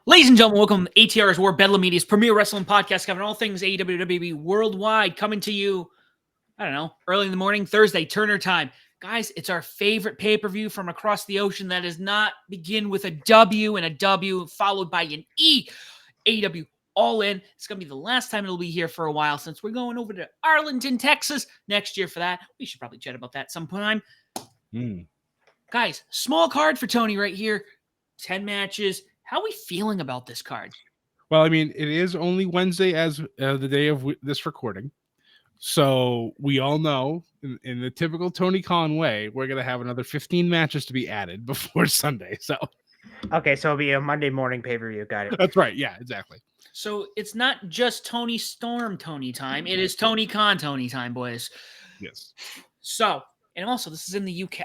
Ladies and gentlemen, welcome to ATR's War Bedlam Media's premier wrestling podcast covering all things AEW and WB worldwide, coming to you, early in the morning, Thursday, Turner time. Guys, it's our favorite pay-per-view from across the ocean that does not begin with a W and a W followed by an E. AEW All In. It's going to be the last time it'll be here for a while since we're going over to Arlington, Texas next year for that. We should probably chat about that sometime. Guys, small card for Tony right here. 10 matches. How are we feeling about this card? Well, I mean, it is only Wednesday as the day of this recording. So we all know in the typical Tony Khan way, we're going to have another 15 matches to be added before Sunday. So, okay, so it'll be a Monday morning pay-per-view. Got it. That's right. Yeah, exactly. So it's not just Tony Storm Tony time. It is Tony Khan Tony time, boys. Yes. So, and also this is in the UK.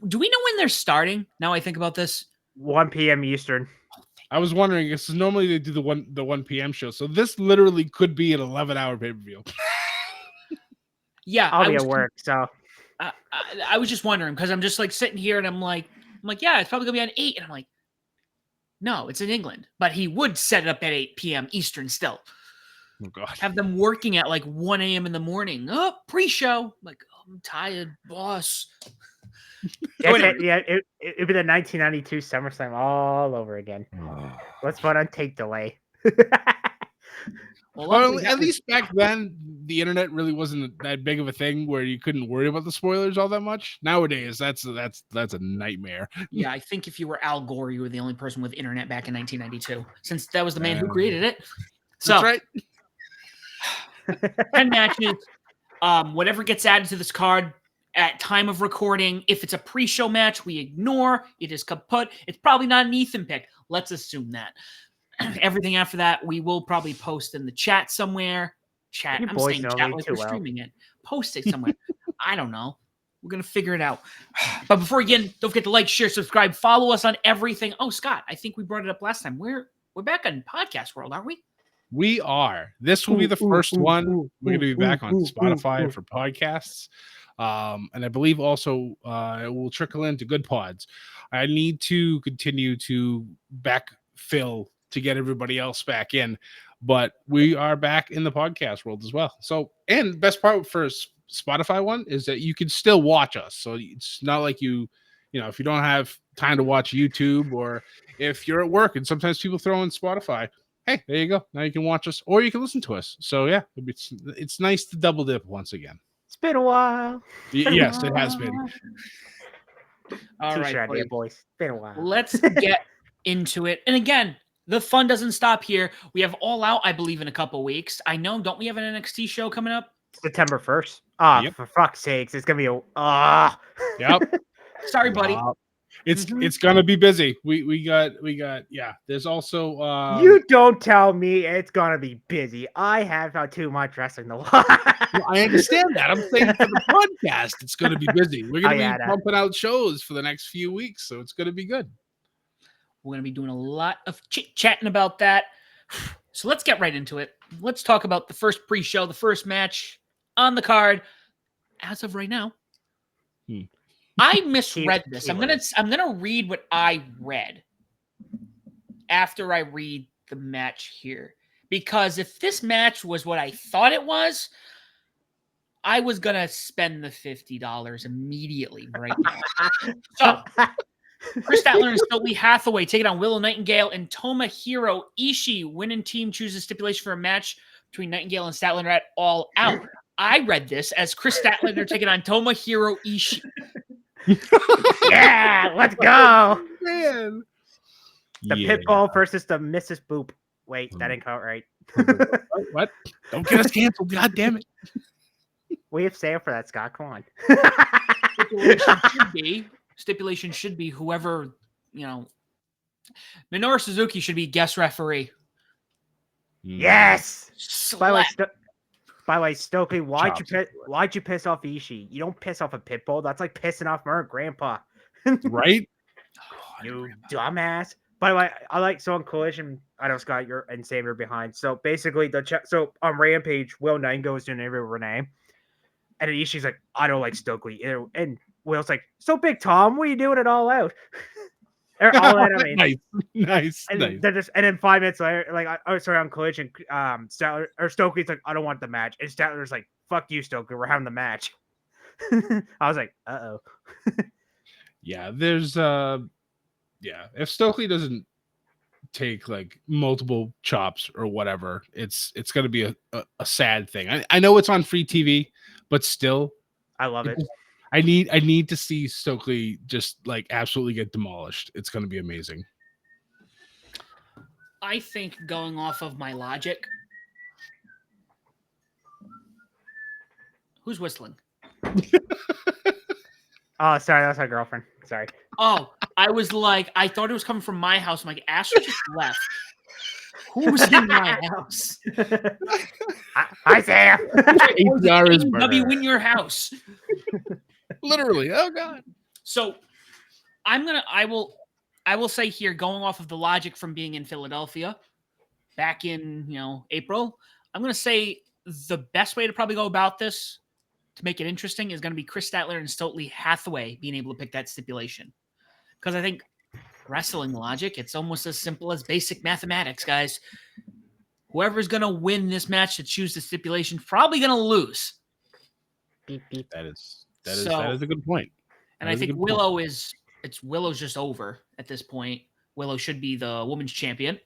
Do we know when they're starting? Now I think about this. 1 p.m. Eastern. I was wondering, because normally they do the 1 p.m. show. So this literally could be an 11-hour pay-per-view. Yeah. I'll be at work, so. I was just wondering, because I'm just like sitting here and I'm like, yeah, it's probably going to be on 8. And I'm like, no, it's in England. But he would set it up at 8 p.m. Eastern still. Oh, God. Have them working at like 1 a.m. in the morning. Oh, pre-show. Like, oh, I'm tired, boss. It'd be the 1992 SummerSlam all over again. Let's put on tape delay. Well, at least back then, the internet really wasn't that big of a thing where you couldn't worry about the spoilers all that much. Nowadays, that's a nightmare. Yeah, I think if you were Al Gore, you were the only person with internet back in 1992, since that was the man who created it. So, that's right. 10 matches. Whatever gets added to this card at time of recording, if it's a pre-show match, we ignore. It is kaput. It's probably not an Ethan pick. Let's assume that. Everything after that, we will probably post in the chat somewhere. I'm saying chat like we're streaming it. Post it somewhere. I don't know. We're going to figure it out. But before we begin, don't forget to like, share, subscribe, follow us on everything. Oh, Scott, I think we brought it up last time. We're back on Podcast World, aren't we? We are. This will be the first one. We're going to be back on Spotify for podcasts. And I believe also it will trickle into Good Pods. I need to continue to backfill to get everybody else back in, but we are back in the podcast world as well. So, and best part for Spotify one is that you can still watch us. So it's not like if you don't have time to watch YouTube, or if you're at work and sometimes people throw in Spotify, hey, there you go. Now you can watch us or you can listen to us. So yeah, it's nice to double dip once again. It's been a while. Yes, it has been. All right, idea, boys. It's been a while. Let's get into it. And again, the fun doesn't stop here. We have All Out, I believe, in a couple weeks. I know. Don't we have an NXT show coming up? September 1st. Yep. For fuck's sakes. It's going to be Yep. Sorry, buddy. It's gonna be busy. We got there's also you don't tell me it's gonna be busy. I have had too much wrestling to watch. Well, I understand that. I'm saying for the podcast it's gonna be busy. We're gonna be pumping out shows for the next few weeks, so it's gonna be good. We're gonna be doing a lot of chit-chatting about that. So let's get right into it. Let's talk about the first pre-show, the first match on the card as of right now. I misread this. I'm gonna read what I read after I read the match here, because if this match was what I thought it was, I was gonna spend the $50 immediately right now. So Chris Statlander and Stokely Hathaway taking on Willow Nightingale and Tomohiro Ishii. Winning team chooses stipulation for a match between Nightingale and Statlander at All Out. I read this as Chris Statlander taking on Tomohiro Ishii. Yeah, let's go. Man. The Pitbull versus the Mrs. Boop. Wait, that ain't quite right. What? Don't get us canceled, god damn it. We have sale for that, Scott. Come on. Stipulation should be whoever, Minoru Suzuki should be guest referee. Yes. Slap. By the way, Stokely, why'd you piss off Ishii? You don't piss off a Pitbull. That's like pissing off my grandpa. Right? You dumbass. By the way, I like on Collision. I know, Scott, you're and Sam are behind. So basically, so on Rampage, Will Nightingale is doing an interview with Renee, and then Ishii's like, I don't like Stokely. And Will's like, so Big Tom, what are you doing it All Out? Or All In, I mean. nice. And then 5 minutes later, like, on Collision, Statler or Stokely's like, I don't want the match, and Statler's like, fuck you, Stokely, we're having the match. I was like, uh-oh. Yeah, there's if Stokely doesn't take like multiple chops or whatever, it's gonna be a sad thing. I know it's on free TV, but still, I love it. I need to see Stokely just like absolutely get demolished. It's gonna be amazing. I think going off of my logic. Who's whistling? Oh, sorry, that's my girlfriend. Sorry. Oh, I was like, I thought it was coming from my house. I'm like, Ashley just left. Who's in my house? Hi, Sam. AEW in your house. Literally. Oh God. So I will say here, going off of the logic from being in Philadelphia back in, April, I'm going to say the best way to probably go about this to make it interesting is going to be Chris Statler and Stokely Hathaway being able to pick that stipulation. Because I think wrestling logic, it's almost as simple as basic mathematics, guys. Whoever's going to win this match to choose the stipulation probably going to lose. Beep, beep. That is a good point. And I think Willow's just over at this point. Willow should be the women's champion.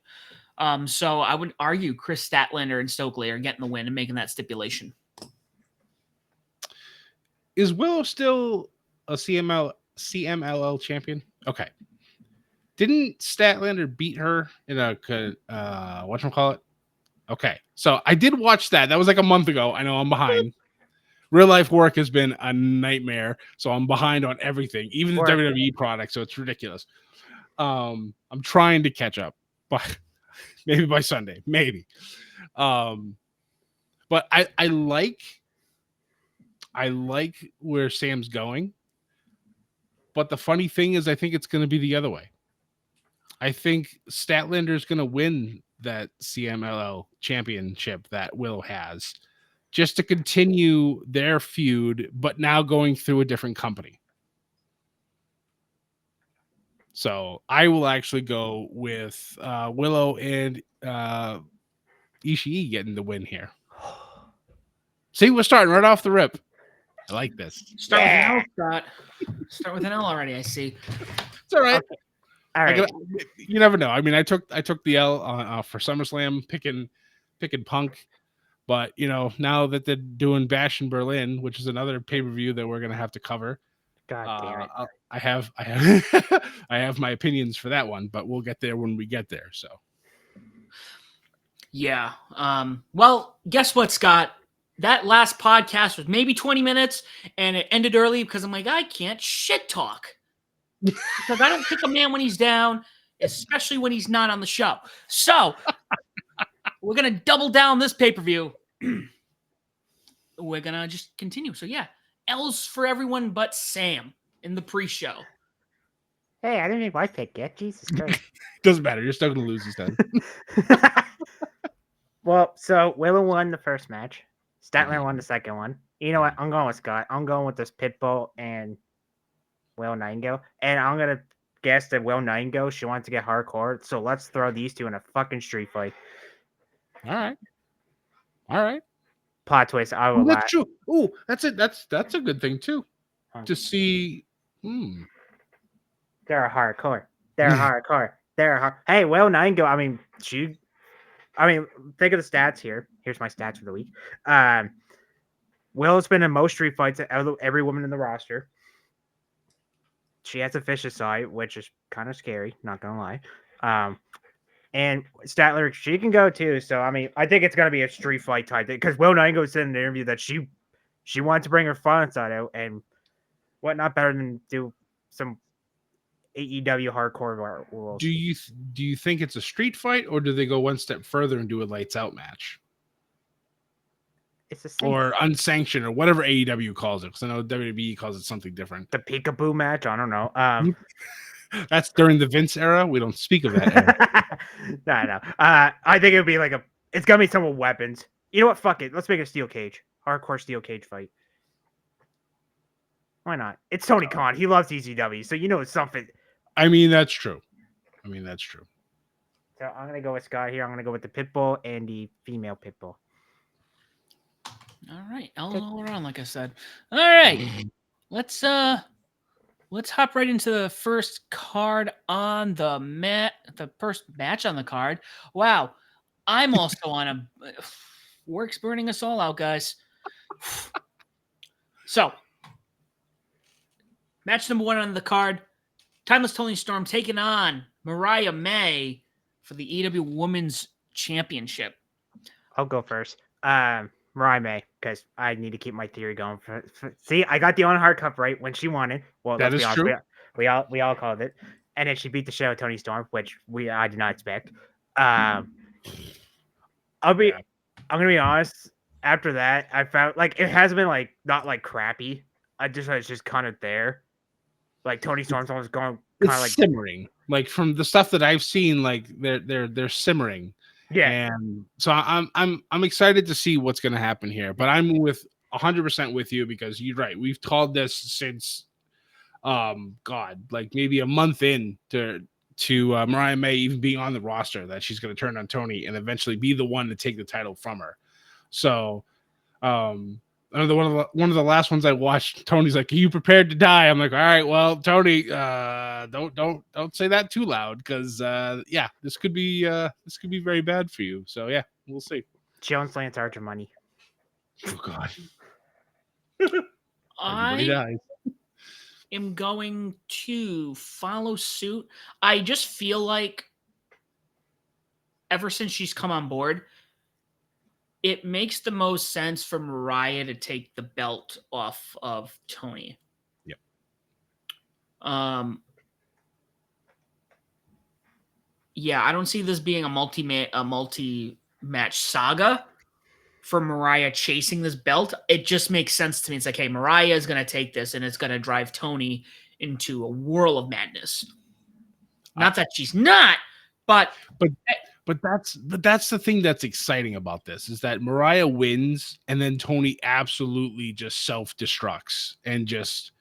So I would argue Chris Statlander and Stokely are getting the win and making that stipulation. Is Willow still a CMLL champion? Okay. Didn't Statlander beat her in a whatchamacallit? Okay. So I did watch that. That was like a month ago. I know I'm behind. Real life work has been a nightmare, so I'm behind on everything, even the WWE product. So it's ridiculous. I'm trying to catch up, but maybe by Sunday, maybe. But I like where Sam's going. But the funny thing is, I think it's going to be the other way. I think Statlander is going to win that CMLL championship that Will has, just to continue their feud, but now going through a different company. So I will actually go with Willow and Ishii getting the win here. See, we're starting right off the rip. I like this. Start with an L, Scott. Start with an L already, I see. It's all right. Okay. All right. You never know. I mean, I took the L for SummerSlam, picking Punk. But, now that they're doing Bash in Berlin, which is another pay-per-view that we're going to have to cover. God damn it. I have I have my opinions for that one, but we'll get there when we get there. So. Yeah. Well, guess what, Scott? That last podcast was maybe 20 minutes, and it ended early because I'm like, I can't shit talk. Because I don't pick a man when he's down, especially when he's not on the show. So we're going to double down this pay-per-view. We're going to just continue. So, yeah, L's for everyone but Sam in the pre-show. Hey, I didn't make my pick yet. Jesus Christ. Doesn't matter. You're still going to lose this time. Well, so Willow won the first match. Statler won the second one. You know what? I'm going with Scott. I'm going with this Pitbull and Will Nightingale. And I'm going to guess that Will Nightingale, she wants to get hardcore. So let's throw these two in a fucking street fight. All right. Plot twist. I will That's true. Oh, that's it. That's a good thing too. To see. They're hardcore. Hey, Will Nightingale. Think of the stats here. Here's my stats for the week. Will's been in most street fights of every woman in the roster. She has a vicious side, which is kind of scary, not gonna lie. And Statler, she can go too. So I think it's gonna be a street fight type thing because Will Nightingale said in the interview that she wanted to bring her fun side out, and what not better than do some AEW hardcore rules. Do you think it's a street fight, or do they go one step further and do a lights out match? It's the same. Or unsanctioned, or whatever AEW calls it, because I know WWE calls it something different. The peekaboo match? I don't know. That's during the Vince era. We don't speak of that era. No. I think it would be it's gonna be some with weapons. You know what? Fuck it. Let's make it a steel cage. Hardcore steel cage fight. Why not? It's Tony Khan. He loves ECW, so it's something. I mean, that's true. So I'm gonna go with Scott here. I'm gonna go with the pit bull and the female pit bull. All right, all around, like I said. All right, let's hop right into the first card on the mat. The first match on the card. Wow, I'm also on a work's burning us all out, guys. So, match number 1 on the card: Timeless Toni Storm taking on Mariah May for the AEW Women's Championship. I'll go first. Mariah May, because I need to keep my theory going. See, I got the Owen Hart Cup right when she won it. Well, That let's is be honest, true. we all called it, and then she beat the shit out of Toni Storm, which I did not expect. I'm gonna be honest. After that, I found like it hasn't been like not like crappy. It's just kind of there. Like Toni Storm's almost going kind of like simmering. Like from the stuff that I've seen, like they're simmering. Yeah. And so I'm excited to see what's going to happen here. But I'm with 100% with you because you're right. We've called this since God, like maybe a month in to Mariah May even being on the roster that she's going to turn on Toni and eventually be the one to take the title from her. So one of the last ones I watched, Tony's like, "Are you prepared to die?" I'm like, "All right, well, Tony, don't say that too loud because yeah, this could be very bad for you." So yeah, we'll see. She owns Lance Archer money. Oh God, I dies. am going to follow suit. I just feel like ever since she's come on board, it makes the most sense for Mariah to take the belt off of Toni. Yep. Yeah, I don't see this being a multi-match saga for Mariah chasing this belt. It just makes sense to me. It's like, hey, Mariah is going to take this and it's going to drive Toni into a whirl of madness. Not that she's not, but that's the thing that's exciting about this is that Mariah wins and then Toni absolutely just self-destructs and just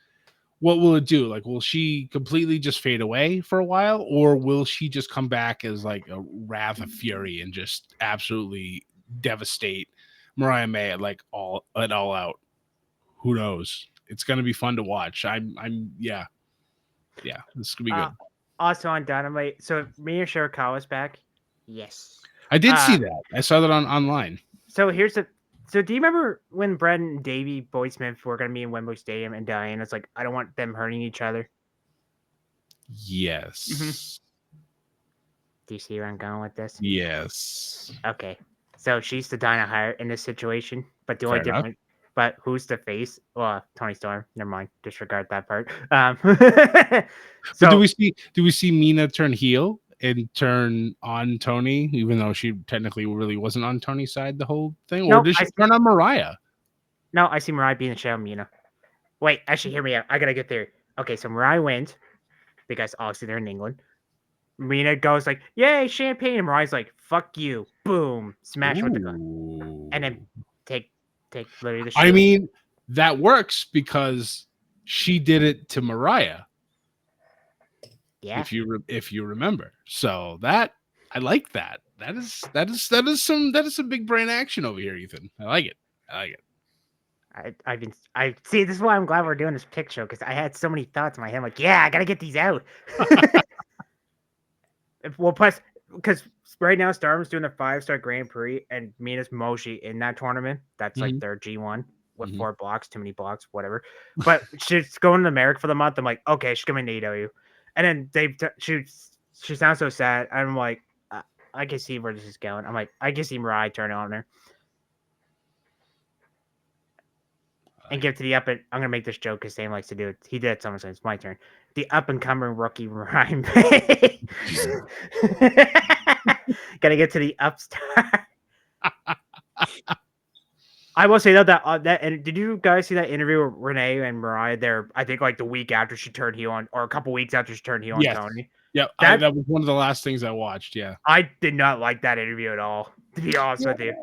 what will it do? Like, will she completely just fade away for a while, or will she just come back as like a wrath of fury and just absolutely devastate Mariah May at like all out? Who knows? It's gonna be fun to watch. Yeah, this could be good. Also on Dynamite, so Mia Shirakawa's back. Yes, I did see that. I saw that online. So So do you remember when Brett and Davey Boy Smith were going to be in Wembley Stadium and Diana's like, I don't want them hurting each other? Yes. Mm-hmm. Do you see where I'm going with this? Yes. Okay. So she's the Dinah Hart in this situation, but the only difference. But who's the face? Well, Toni Storm. Never mind. Disregard that part. So do we see Mina turn heel and turn on Toni, even though she technically really wasn't on Toni's side the whole thing? Or did she turn on Mariah? No, I see Mariah being the shadow Mina. Wait, actually, hear me out. I got a good theory. Okay, so Mariah wins because obviously they're in England. Mina goes like, "Yay, champagne!" And Mariah's like, "Fuck you!" Boom, smash with the gun, and then take literally the shit. I mean, that works because she did it to Mariah. Yeah. If you remember, so that I like that. That is some big brain action over here, Ethan. I like it. I see. This is why I'm glad we're doing this pick show because I had so many thoughts in my head. I'm like, yeah, I gotta get these out. Well, plus because right now Stardom's doing a 5-star Grand Prix and Mina's Moshi in that tournament. That's like their G1 with 4 blocks, too many blocks, whatever. But she's going to America for the month. I'm like, okay, she's coming to AEW. And then she sounds so sad. I'm like, I can see where this is going. I'm like, I can see Mariah turn on her. And give to the I'm gonna make this joke because Sam likes to do it. He did it SummerSlam. It's my turn. The up and coming rookie Ryan Bay. Gotta get to the upstart. I will say that and did you guys see that interview with Renee and Mariah there? I think like the week after she turned heel on, or a couple weeks after she turned heel on Toni. Yeah, that was one of the last things I watched. Yeah, I did not like that interview at all. To be honest with you.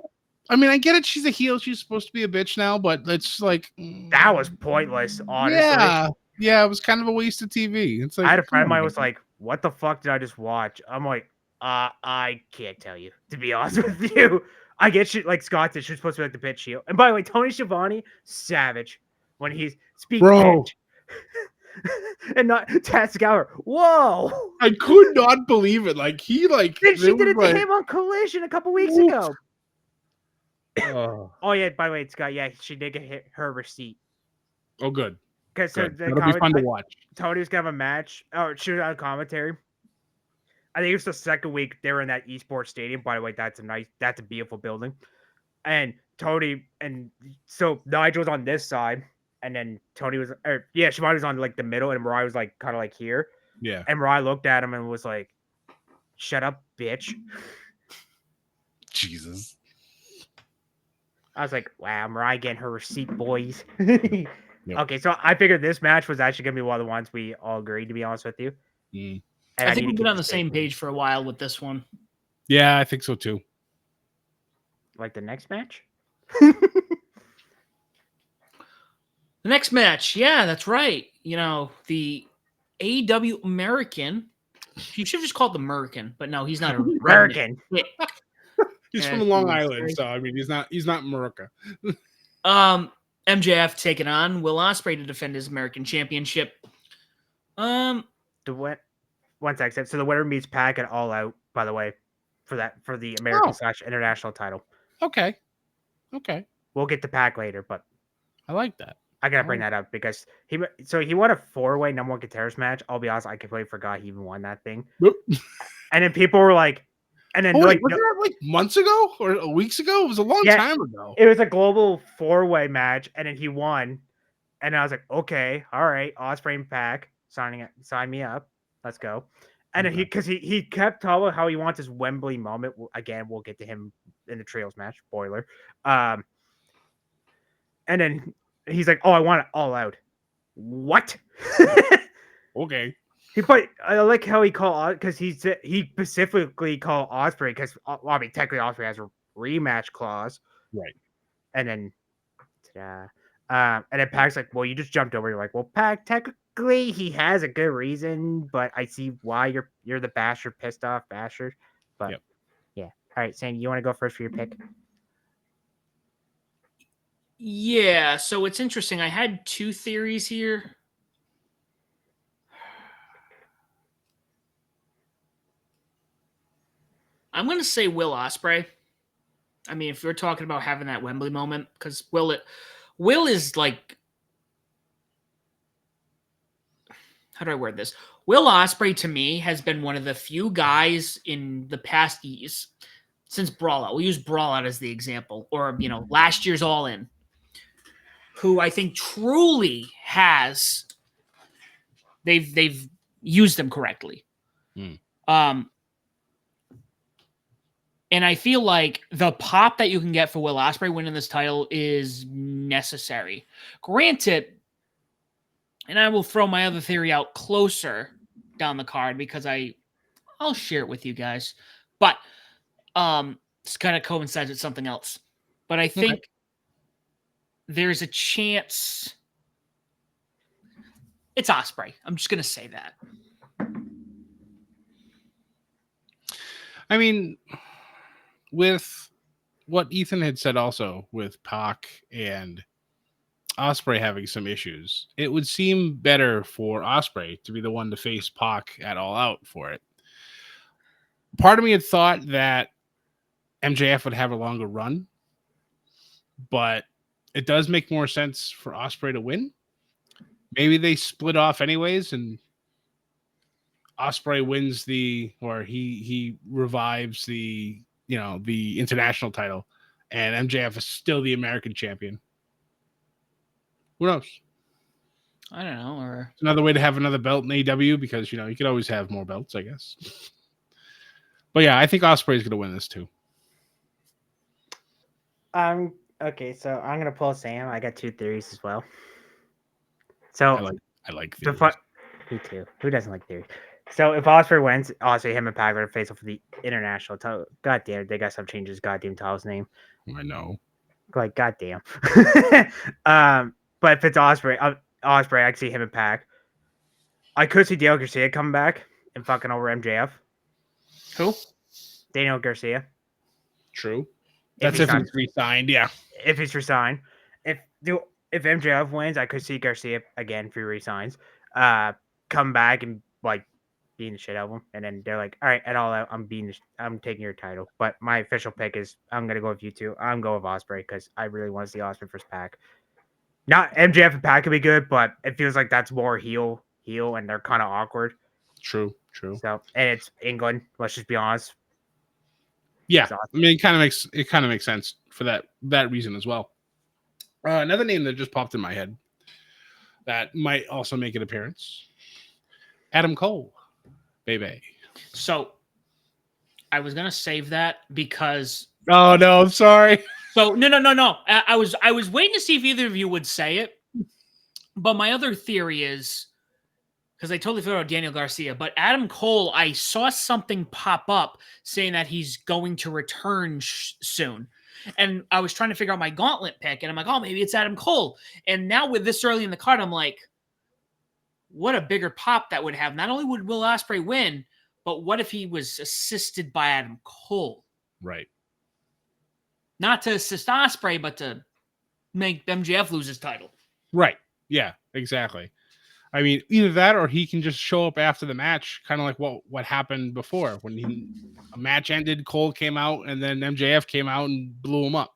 I mean, I get it. She's a heel. She's supposed to be a bitch now, but it's like that was pointless. Honestly, yeah. Yeah, it was kind of a waste of TV. It's like I had a friend of come on, mine was man. like, "What the fuck did I just watch?" I'm like, I can't tell you, to be honest with you. I get shit like Scott did. She's supposed to be like the bitch shield. And by the way, Tony Schiavone, savage when he's speak Bro. bitch. And not Tats Gower. Whoa! I could not believe it. Like he like Then she there did was it to like him on Collision a couple weeks Oof. ago. oh, Oh yeah, by the way, Scott, yeah, she did get her receipt. oh good. Because Good. That'll be fun to watch. Tony was gonna have a match. Oh, she was on commentary. I think it was the second week they were in that esports stadium. By the way, that's a beautiful building. And Tony and so Nigel was on this side, and then Tony was, Shimon was on like the middle, and Mariah was like kind of like here. Yeah. And Mariah looked at him and was like, "Shut up, bitch." Jesus. I was like, "Wow, Mariah getting her receipt, boys." Okay, so I figured this match was actually gonna be one of the ones we all agreed. To be honest with you, Mm. and I think need to we've keep been on the this same moving. page for a while with this one. Yeah, I think so too. Like the next match. The next match, yeah, that's right. You know, the AEW American. You should have just called the American, but no, he's not a American. He's Yeah, from Long geez. Island, so I mean he's not America. MJF taking on Will Ospreay to defend his American Championship. The what? One second. So the winner meets Pac at All Out. By the way, for the American / international title. Okay. Okay. We'll get to Pac later, but I like that. I gotta bring that up because he won a 4-way number one contenders match. I'll be honest, I completely forgot he even won that thing. Whoop. And then people were like, and then was like that like months ago or weeks ago? It was a long time ago. it was a global 4-way match, and then he won. And I was like, okay, all right, Ospreay and Pac sign me up. Let's go. And then he kept talking about how he wants his Wembley moment. Again, we'll get to him in the trios match. Spoiler. And then he's like, "Oh, I want it all out." What? Okay. I like how he called because he specifically called Ospreay because I mean technically Ospreay has a rematch clause, right? And then, and then Pac's like, "Well, you just jumped over." You're like, "Well, Pac, technically he has a good reason, but I see why you're the basher, pissed off basher." But yeah, all right, Sam, you want to go first for your pick? Yeah, so it's interesting. I had two theories here. I'm going to say Will Ospreay. I mean, if we're talking about having that Wembley moment, because Will is like, how do I word this? Will Ospreay to me has been one of the few guys in the past years since Brawl Out. We'll use Brawl Out as the example, or last year's All In, who I think truly has they've used them correctly. And I feel like the pop that you can get for Will Ospreay winning this title is necessary. Granted, and I will throw my other theory out closer down the card because I'll share it with you guys. But this kind of coincides with something else. But I think there's a chance it's Ospreay. I'm just gonna say that. I mean, with what Ethan had said also with Pac and Ospreay having some issues, it would seem better for Ospreay to be the one to face Pac at All Out for it. Part of me had thought that MJF would have a longer run, but it does make more sense for Ospreay to win. Maybe they split off anyways, and Ospreay wins he revives the the international title, and MJF is still the American champion. Who knows? I don't know. Or it's another way to have another belt in AEW because you could always have more belts, I guess. But yeah, I think Ospreay is going to win this too. Okay, so I'm gonna pull Sam. I got two theories as well. So I like theories. Me too. Who doesn't like theories? So if Ospreay wins, obviously him and Pac are face off for the international title. God damn, they got some changes. Goddamn title's name. I know. Like goddamn. But if it's Ospreay, Ospreay, I could see him in Pac. I could see Daniel Garcia coming back and fucking over MJF. Who? Daniel Garcia. True. If That's he's if not, he's re-signed. Yeah. if he's resigned. If MJF wins, I could see Garcia again if he resigns. Come back and like beating the shit out of him, and then they're like, "All right, at all out, I'm taking your title." But my official pick is I'm gonna go with you two. I'm going with Ospreay because I really want to see Ospreay versus Pac. Not MJF and Pac could be good, but it feels like that's more heel, and they're kind of awkward. True. So, and it's England. Let's just be honest. Yeah. It's awesome. I mean, it kind of makes sense for that reason as well. Another name that just popped in my head that might also make an appearance: Adam Cole, baby. So I was gonna save that because. Oh no, I'm sorry. So no. I was waiting to see if either of you would say it, but my other theory is because I totally forgot about Daniel Garcia, but Adam Cole, I saw something pop up saying that he's going to return soon. And I was trying to figure out my gauntlet pick, and I'm like, oh, maybe it's Adam Cole. And now with this early in the card, I'm like, what a bigger pop that would have. Not only would Will Ospreay win, but what if he was assisted by Adam Cole? Right. Not to assist Ospreay, but to make MJF lose his title. Right. Yeah, exactly. I mean, either that or he can just show up after the match, kind of like what happened before when a match ended, Cole came out, and then MJF came out and blew him up.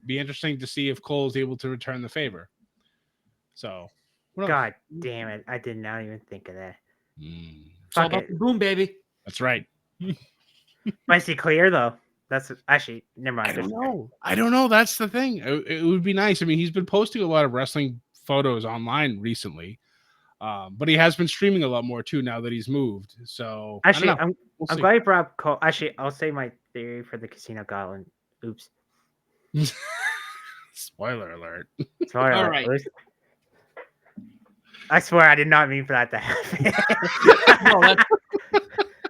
Be interesting to see if Cole is able to return the favor. So, God damn it! I did not even think of that. It's all about the boom, baby. That's right. Might see clear though. That's actually never mind. I don't know. That's the thing. It would be nice. I mean, he's been posting a lot of wrestling photos online recently, but he has been streaming a lot more too now that he's moved. So actually, I'm glad you brought up Cole. Actually, I'll say my theory for the Casino Gauntlet. Oops. Spoiler alert. Spoiler All alert. right. I swear I did not mean for that to happen.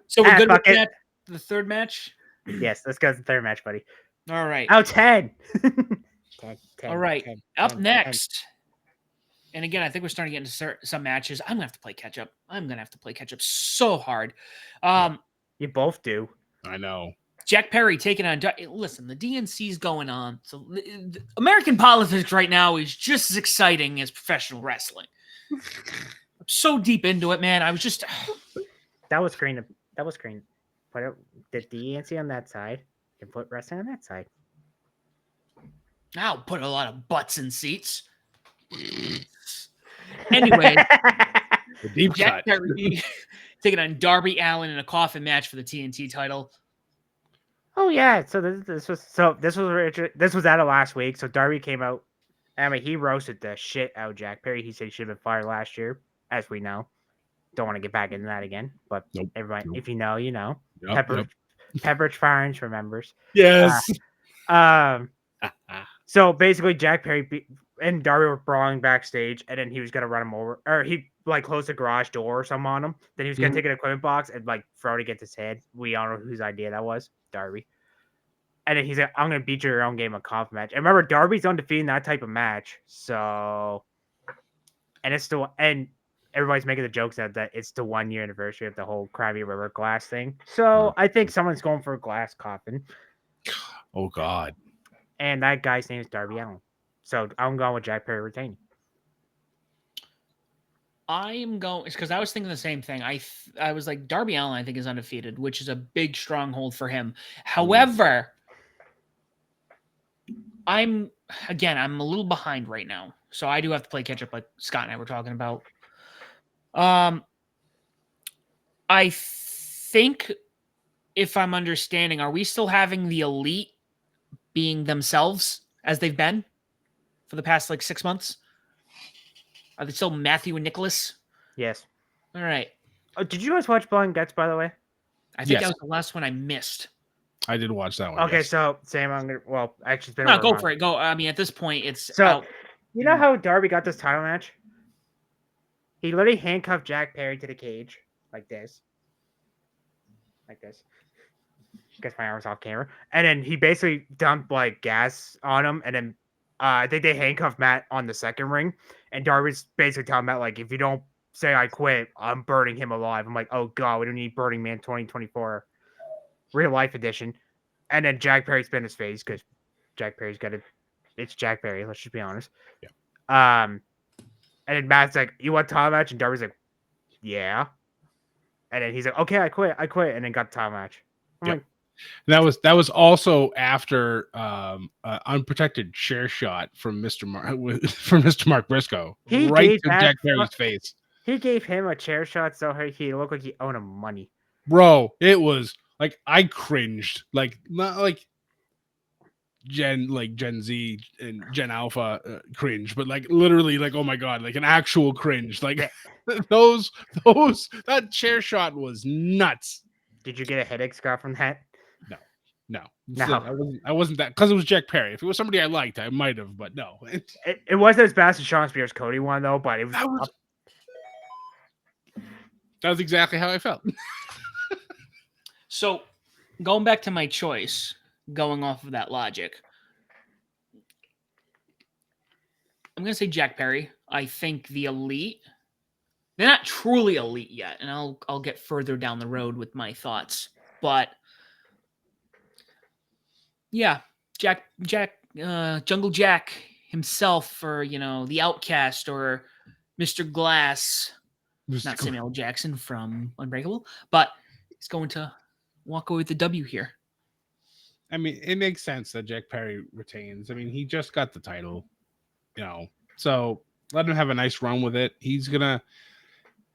So we're good with that. The third match? Yes, let's go to the third match, buddy. All right. Oh, 10. 10. All right. Up next. And again, I think we're starting to get into some matches. I'm going to have to play catch up. I'm going to have to play catch up so hard. You both do. I know. Jack Perry taking on... Listen, the DNC's going on. So American politics right now is just as exciting as professional wrestling. I'm so deep into it, man. I was just... That was green. Put the DNC on that side and put wrestling on that side. I'll put a lot of butts in seats. Anyway, deep Jack Perry taking on Darby Allin in a coffin match for the TNT title. Oh yeah, so this was out of last week. So Darby came out. I mean, he roasted the shit out of Jack Perry. He said he should have been fired last year, as we know. Don't want to get back into that again, but everybody, if you know, you know. Pepperidge Farms remembers. Yes. So basically, Jack Perry and Darby were brawling backstage, and then he was gonna run him over, or he like closed the garage door or something on him. Then he was gonna take an equipment box and like throw it against his head. We all know whose idea that was, Darby. And then he's like, "I'm gonna beat your own game of coffin match." And remember, Darby's undefeated in that type of match. So, and it's still, and everybody's making the jokes that it's the 1 year anniversary of the whole Krabby River glass thing. So I think someone's going for a glass coffin. Oh God. And that guy's name is Darby Allin. So I'm going with Jack Perry retaining. I am going because I was thinking the same thing. I was like, Darby Allin, I think, is undefeated, which is a big stronghold for him. However, I'm a little behind right now, so I do have to play catch up, like Scott and I were talking about. I think, if I'm understanding, are we still having the Elite being themselves as they've been for the past like 6 months? Are they still Matthew and Nicholas? Yes. All right. Oh, did you guys watch Blood and Guts, by the way? I think that was the last one I missed. I did watch that one. Okay, so Sam, actually, it's been go for it. Go. I mean, at this point, it's so. out. You know how Darby got this title match? He literally handcuffed Jack Perry to the cage like this. Guess my arm's off camera. And then he basically dumped like gas on him and then I think they handcuffed Matt on the second ring, and Darby's basically telling Matt, like, if you don't say I quit, I'm burning him alive. I'm like, oh god, we don't need Burning Man 2024 real life edition. And then Jack Perry spin his face because Jack Perry's got it. It's Jack Perry. Let's just be honest. Yeah. And then Matt's like, "You want title match?" And Darby's like, "Yeah." And then he's like, "Okay, I quit. And then got the title match. I'm Yep. like, That was also after unprotected chair shot from Mr. Mark Briscoe He right gave to that Jack Perry's face. he gave him a chair shot so he looked like he owed him money. Bro, it was like I cringed. Like not like Gen Z and Gen Alpha cringe, but like literally like oh my god, like an actual cringe. Like those that chair shot was nuts. Did you get a headache, Scott, from that? No. No. I wasn't that because it was Jack Perry. If it was somebody I liked, I might have, but no. It wasn't as bad as Sean Spears Cody one though, but it was. That was exactly how I felt. So, going back to my choice, going off of that logic, I'm going to say Jack Perry. I think the Elite, they're not truly elite yet, and I'll get further down the road with my thoughts. But yeah, Jungle Jack himself, or the Outcast, or Mr. Glass, not Samuel L. Jackson from Unbreakable, but he's going to walk away with the W here. I mean, it makes sense that Jack Perry retains. I mean, he just got the title, so let him have a nice run with it. He's gonna,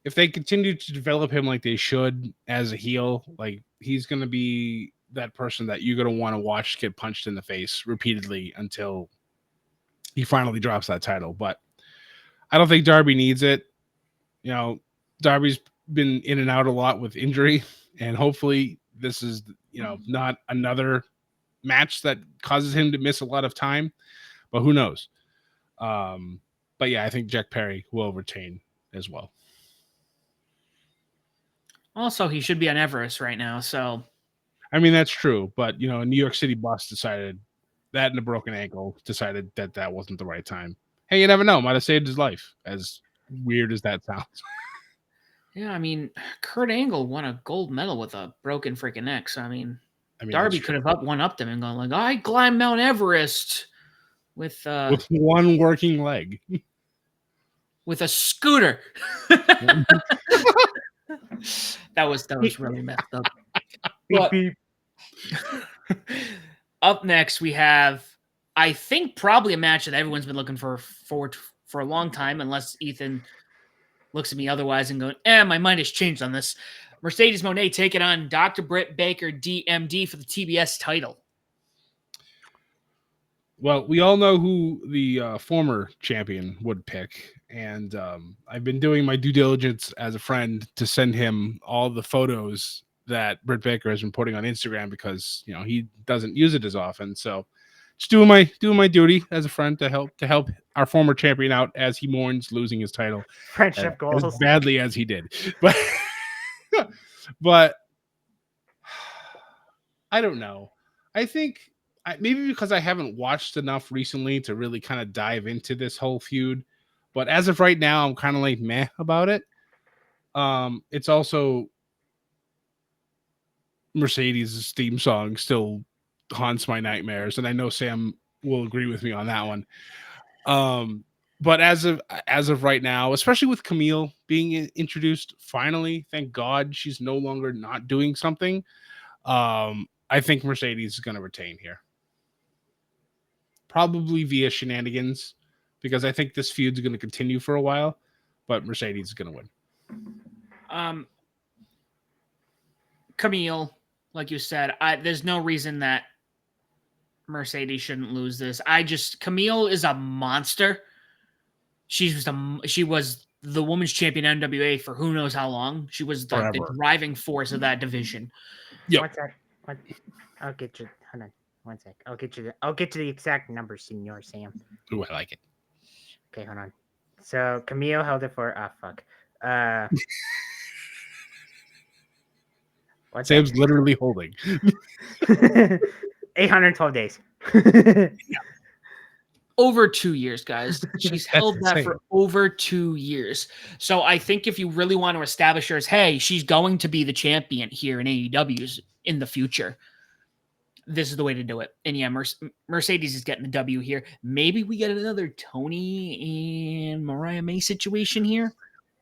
if they continue to develop him like they should as a heel, like he's gonna be that person that you're gonna want to watch get punched in the face repeatedly until he finally drops that title. But I don't think Darby needs it. Darby's been in and out a lot with injury, and hopefully this is not another match that causes him to miss a lot of time, but who knows? But yeah, I think Jack Perry will retain as well. Also, he should be on Everest right now, so I mean that's true, but a New York City bus decided that, and a broken ankle decided that wasn't the right time. Hey, you never know, might have saved his life, as weird as that sounds. Yeah, I mean, Kurt Angle won a gold medal with a broken freaking neck. So I mean Darby could have one-upped him and gone like, I climbed Mount Everest with one working leg, with a scooter. That was really messed up. But, up next, we have, I think, probably a match that everyone's been looking for a long time, unless Ethan looks at me otherwise and going, my mind has changed on this. Mercedes Moné taking on Dr. Britt Baker, DMD, for the TBS title. Well, we all know who the former champion would pick, and I've been doing my due diligence as a friend to send him all the photos that Britt Baker has been putting on Instagram because he doesn't use it as often. So, just doing my duty as a friend to help our former champion out as he mourns losing his title, friendship goals as badly as he did, but I don't know. I think maybe because I haven't watched enough recently to really kind of dive into this whole feud, but as of right now, I'm kind of like meh about it. It's also Mercedes' theme song still haunts my nightmares, and I know Sam will agree with me on that one. But as of right now, especially with Camille being introduced, finally, thank God she's no longer not doing something. I think Mercedes is going to retain here. Probably via shenanigans, because I think this feud's going to continue for a while, but Mercedes is going to win. Camille, like you said, there's no reason that Mercedes shouldn't lose this. Camille is a monster. She was the women's champion NWA for who knows how long. She was the driving force of that division. Yep. I'll get you. Hold on. 1 sec. I'll get you the exact number, Senor Sam. Ooh, I like it. Okay, hold on. So Camille held it for fuck. Sam's literally holding 812 days. over 2 years, guys. She's held that for insane. over 2 years. So I think if you really want to establish her as, hey, she's going to be the champion here in AEW's in the future, this is the way to do it. And yeah, Mercedes is getting the W here. Maybe we get another Tony and Mariah May situation here.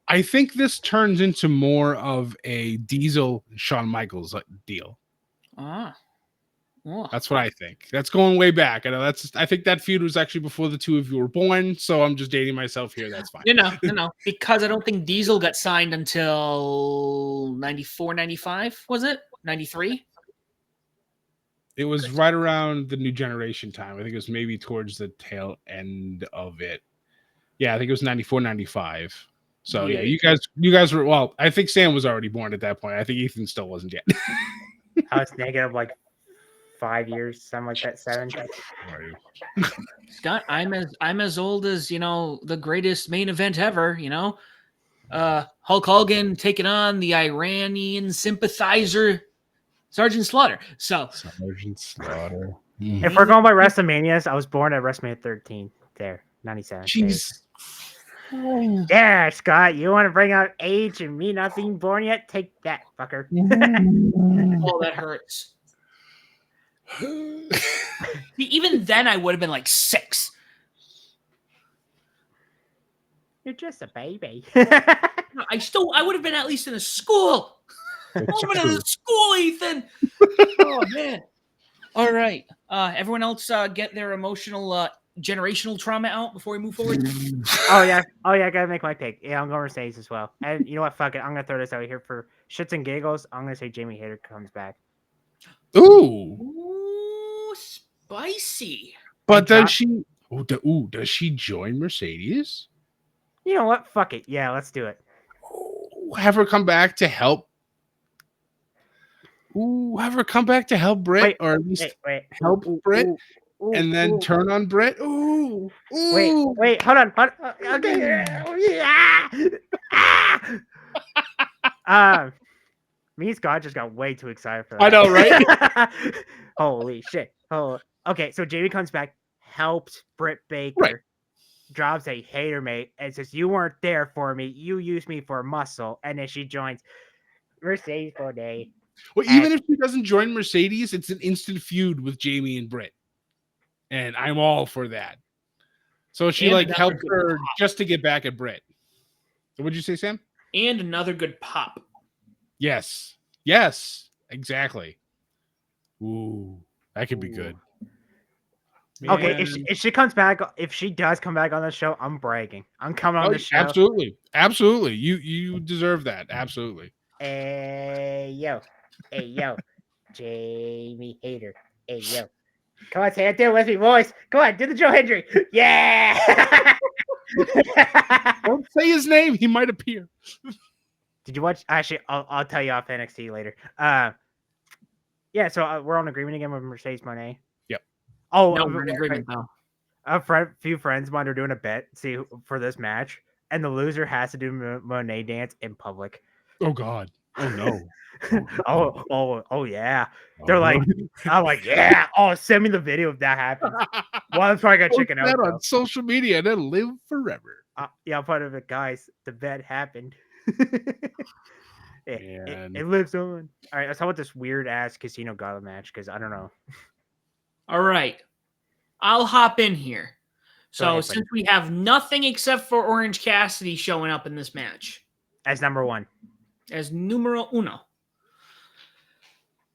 I think this turns into more of a Diesel Shawn Michaels deal. Ah. Oh. That's what I think. That's going way back. I know I think that feud was actually before the two of you were born, so I'm just dating myself here. That's fine. No, because I don't think Diesel got signed until 94, 95, was it? 93? It was right around the New Generation time. I think it was maybe towards the tail end of it. Yeah, I think it was 94, 95. So yeah, you guys were, well, I think Sam was already born at that point. I think Ethan still wasn't yet. I was negative like 5 years, something like that, 7. Scott, I'm as old as, the greatest main event ever, Hulk Hogan taking on the Iranian sympathizer Sergeant Slaughter. So Sergeant Slaughter. If we're going by WrestleManias, I was born at WrestleMania 13. There, 97. Jeez. Yeah, Scott, you want to bring out age and me not being born yet? Take that, fucker. Oh, that hurts. Even then, I would have been like 6. You're just a baby. I would have been at least in a school. I'm in a school, Ethan. Oh man. All right. Everyone else get their emotional generational trauma out before we move forward. Oh yeah, I gotta make my pick. Yeah, I'm going Mercedes as well. And you know what? Fuck it. I'm gonna throw this out here for shits and giggles. I'm gonna say Jamie Hayter comes back. Ooh, spicy. But does she? Does she join Mercedes? You know what? Fuck it. Yeah, let's do it. Have her come back to help. Have her come back to help Britt, or at least help Britt, and then turn on Britt. Wait, hold on. Okay. Me and Scott just got way too excited for that. I know, right? Holy shit. Oh, okay. So Jamie comes back, helps Britt Baker, right. Drops a hater mate, and says, "You weren't there for me. You used me for muscle." And then she joins Mercedes Bonet. Well, even if she doesn't join Mercedes, it's an instant feud with Jamie and Britt. And I'm all for that. So she helped her just to get back at Britt. So what'd you say, Sam? And another good pop. Yes, exactly. Ooh, that could be good. Okay, if she comes back, if she does come back on the show, I'm bragging. I'm coming on the show. Absolutely. You deserve that. Absolutely. Hey yo, Jamie Hayter. Hey yo, come on, say it there with me, boys. Come on, do the Joe Hendry. Yeah. Don't say his name. He might appear. Did you watch? Actually, I'll tell you off NXT later. Yeah. So we're on agreement again with Mercedes Moné. Yep. Oh, no, we're in agreement now. A few friends of mine are doing a bet, for this match, and the loser has to do Moné dance in public. Oh God. Oh no. Oh yeah. They're like, I'm like, yeah. Oh, send me the video if that happens. Well, I'm probably gonna check it out on social media and it'll live forever. Yeah, I'm part of it, guys. The bet happened. It lives on. All right, let's talk about this weird ass Casino Gala match because I don't know. All right, I'll hop in here. So since we have nothing except for Orange Cassidy showing up in this match as number 1, as numero uno,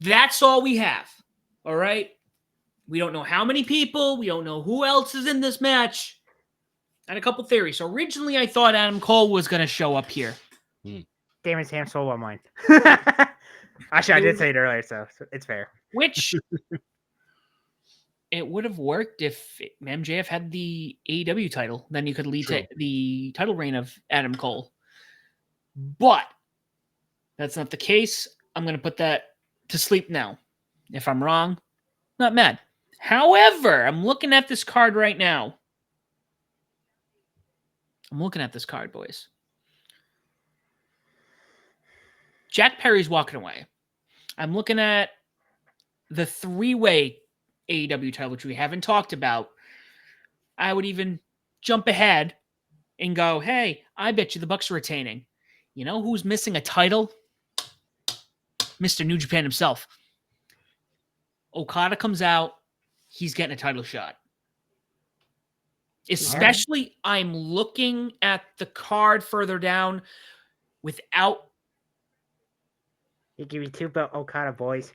that's all we have. All right, we don't know how many people. We don't know who else is in this match. And a couple theories. So originally, I thought Adam Cole was going to show up here. Damn, his hand stole on mine. Actually, I did say it earlier, so it's fair. Which it would have worked if MJF had the AEW title. Then you could lead to the title reign of Adam Cole. But that's not the case. I'm going to put that to sleep now. If I'm wrong, not mad. However, I'm looking at this card right now. I'm looking at this card, boys. Jack Perry's walking away. I'm looking at the 3-way AEW title, which we haven't talked about. I would even jump ahead and go, hey, I bet you the Bucks are retaining. You know who's missing a title? Mr. New Japan himself. Okada comes out. He's getting a title shot. Especially, I'm looking at the card further down without. He give you 2 belt Okada, boys.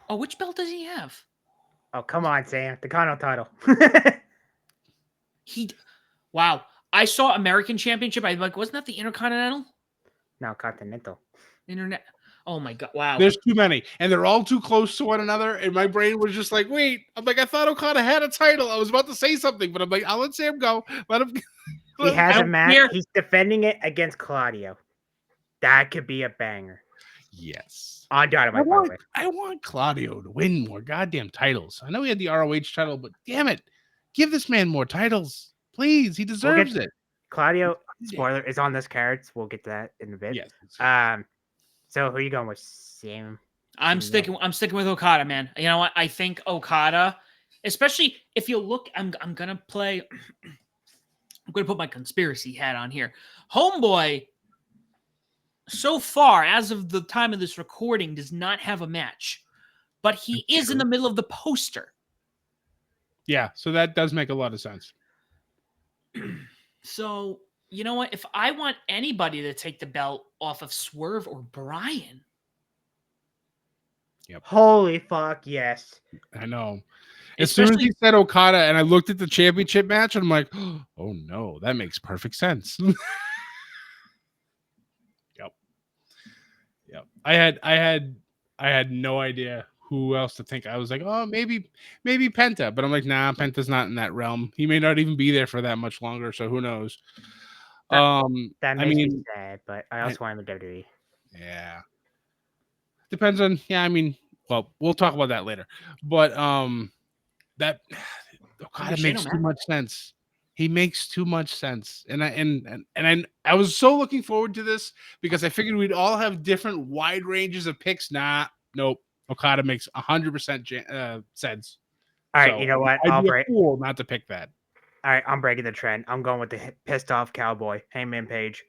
Oh, which belt does he have? Oh, come on, Sam. The Continental title. Wow. I saw American Championship. I'm like, wasn't that the Intercontinental? No, Continental. Internet. Oh my God. Wow. There's too many, and they're all too close to one another. And my brain was just like, wait. I'm like, I thought Okada had a title. I was about to say something, but I'm like, I'll let Sam go. Let him. He has a don't match. care. He's defending it against Claudio. That could be a banger. Yes. On Dynamite, by the way. I want Claudio to win more goddamn titles. I know he had the ROH title, but damn it, give this man more titles, please. He deserves it. Claudio, spoiler, is on this card. So we'll get to that in a bit. Yes. So who are you going with, Sam? I'm sticking with Okada, man. You know what? I think Okada, especially if you look, I'm gonna play. I'm gonna put my conspiracy hat on here. Homeboy, so far as of the time of this recording, does not have a match, but he is in the middle of the poster. Yeah, so that does make a lot of sense. So you know what? If I want anybody to take the belt off of Swerve or Brian. Yep. Holy fuck, yes. I know. As soon as he said Okada and I looked at the championship match, I'm like, oh no, that makes perfect sense. Yep. I had no idea who else to think. I was like, oh, maybe Penta, but I'm like, nah, Penta's not in that realm. He may not even be there for that much longer, so who knows? That makes me sad, but I also want him in WWE. Yeah. Depends on well, we'll talk about that later. But that Okada makes too much sense. He makes too much sense. And I was so looking forward to this because I figured we'd all have different wide ranges of picks. Nope. Okada makes 100% sense. All right, you know what? I'd be a fool not to pick that. All right, I'm breaking the trend. I'm going with the pissed off cowboy, Hangman Page.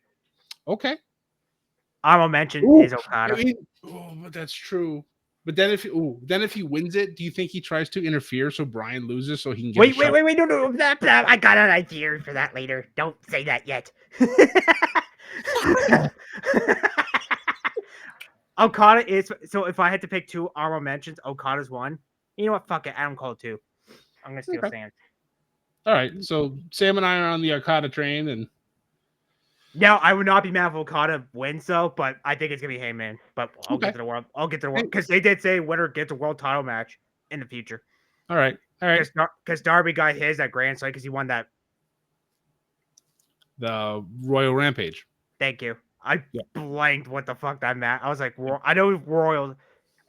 Okay. Honorable mention is Okada. But that's true. But then if he wins it, do you think he tries to interfere so Brian loses so he can get wait, no, I got an idea for that later. Don't say that yet. Okada is so if I had to pick 2 honorable mentions, Okada's one. You know what? Fuck it. Adam Cole 2. I'm gonna steal Sam. All right, so Sam and I are on the Okada train, and now I would not be mad if Okada wins though, but I think it's gonna be Heyman. But I'll get to the world. Because they did say winner gets a world title match in the future. All right. Because Darby got his at Grand Slam because he won that. The Royal Rampage. Thank you. I blanked what the fuck that meant. I was like, I know Royal.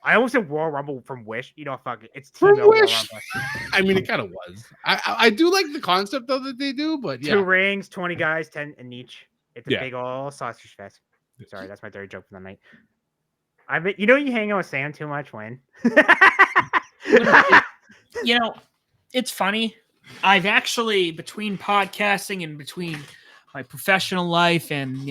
I almost said Royal Rumble from Wish. You know, fuck it. It's Team Royal Rumble. I mean, it kind of was. I do like the concept though that they do, but 2 rings, 20 guys, 10 in each. It's a big old sausage fest. Sorry, that's my third joke for the night. You hang out with Sam too much when. It's funny. I've actually, between podcasting and between my professional life and,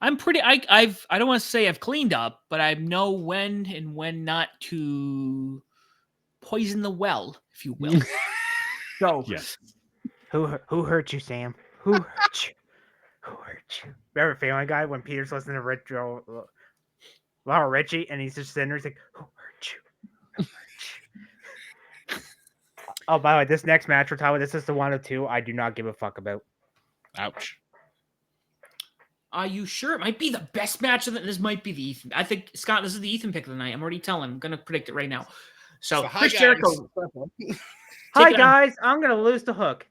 I'm pretty, I don't want to say I've cleaned up, but I know when and when not to poison the well, if you will. So, yes. Who hurt you, Sam? Who hurt you? Who hurt you? Remember Family Guy when Peter's listening to Laura Richie and he's just sitting there, he's like, who hurt you? Who hurt you? Oh, by the way, this next match we're talking about, this is the 1 of 2 I do not give a fuck about. Ouch. Are you sure? It might be the best match of this might be the Ethan. I think, Scott, this is the Ethan pick of the night. I'm already telling him. I'm going to predict it right now. So Chris Jericho. Hi, guys. I'm going to lose the Hook.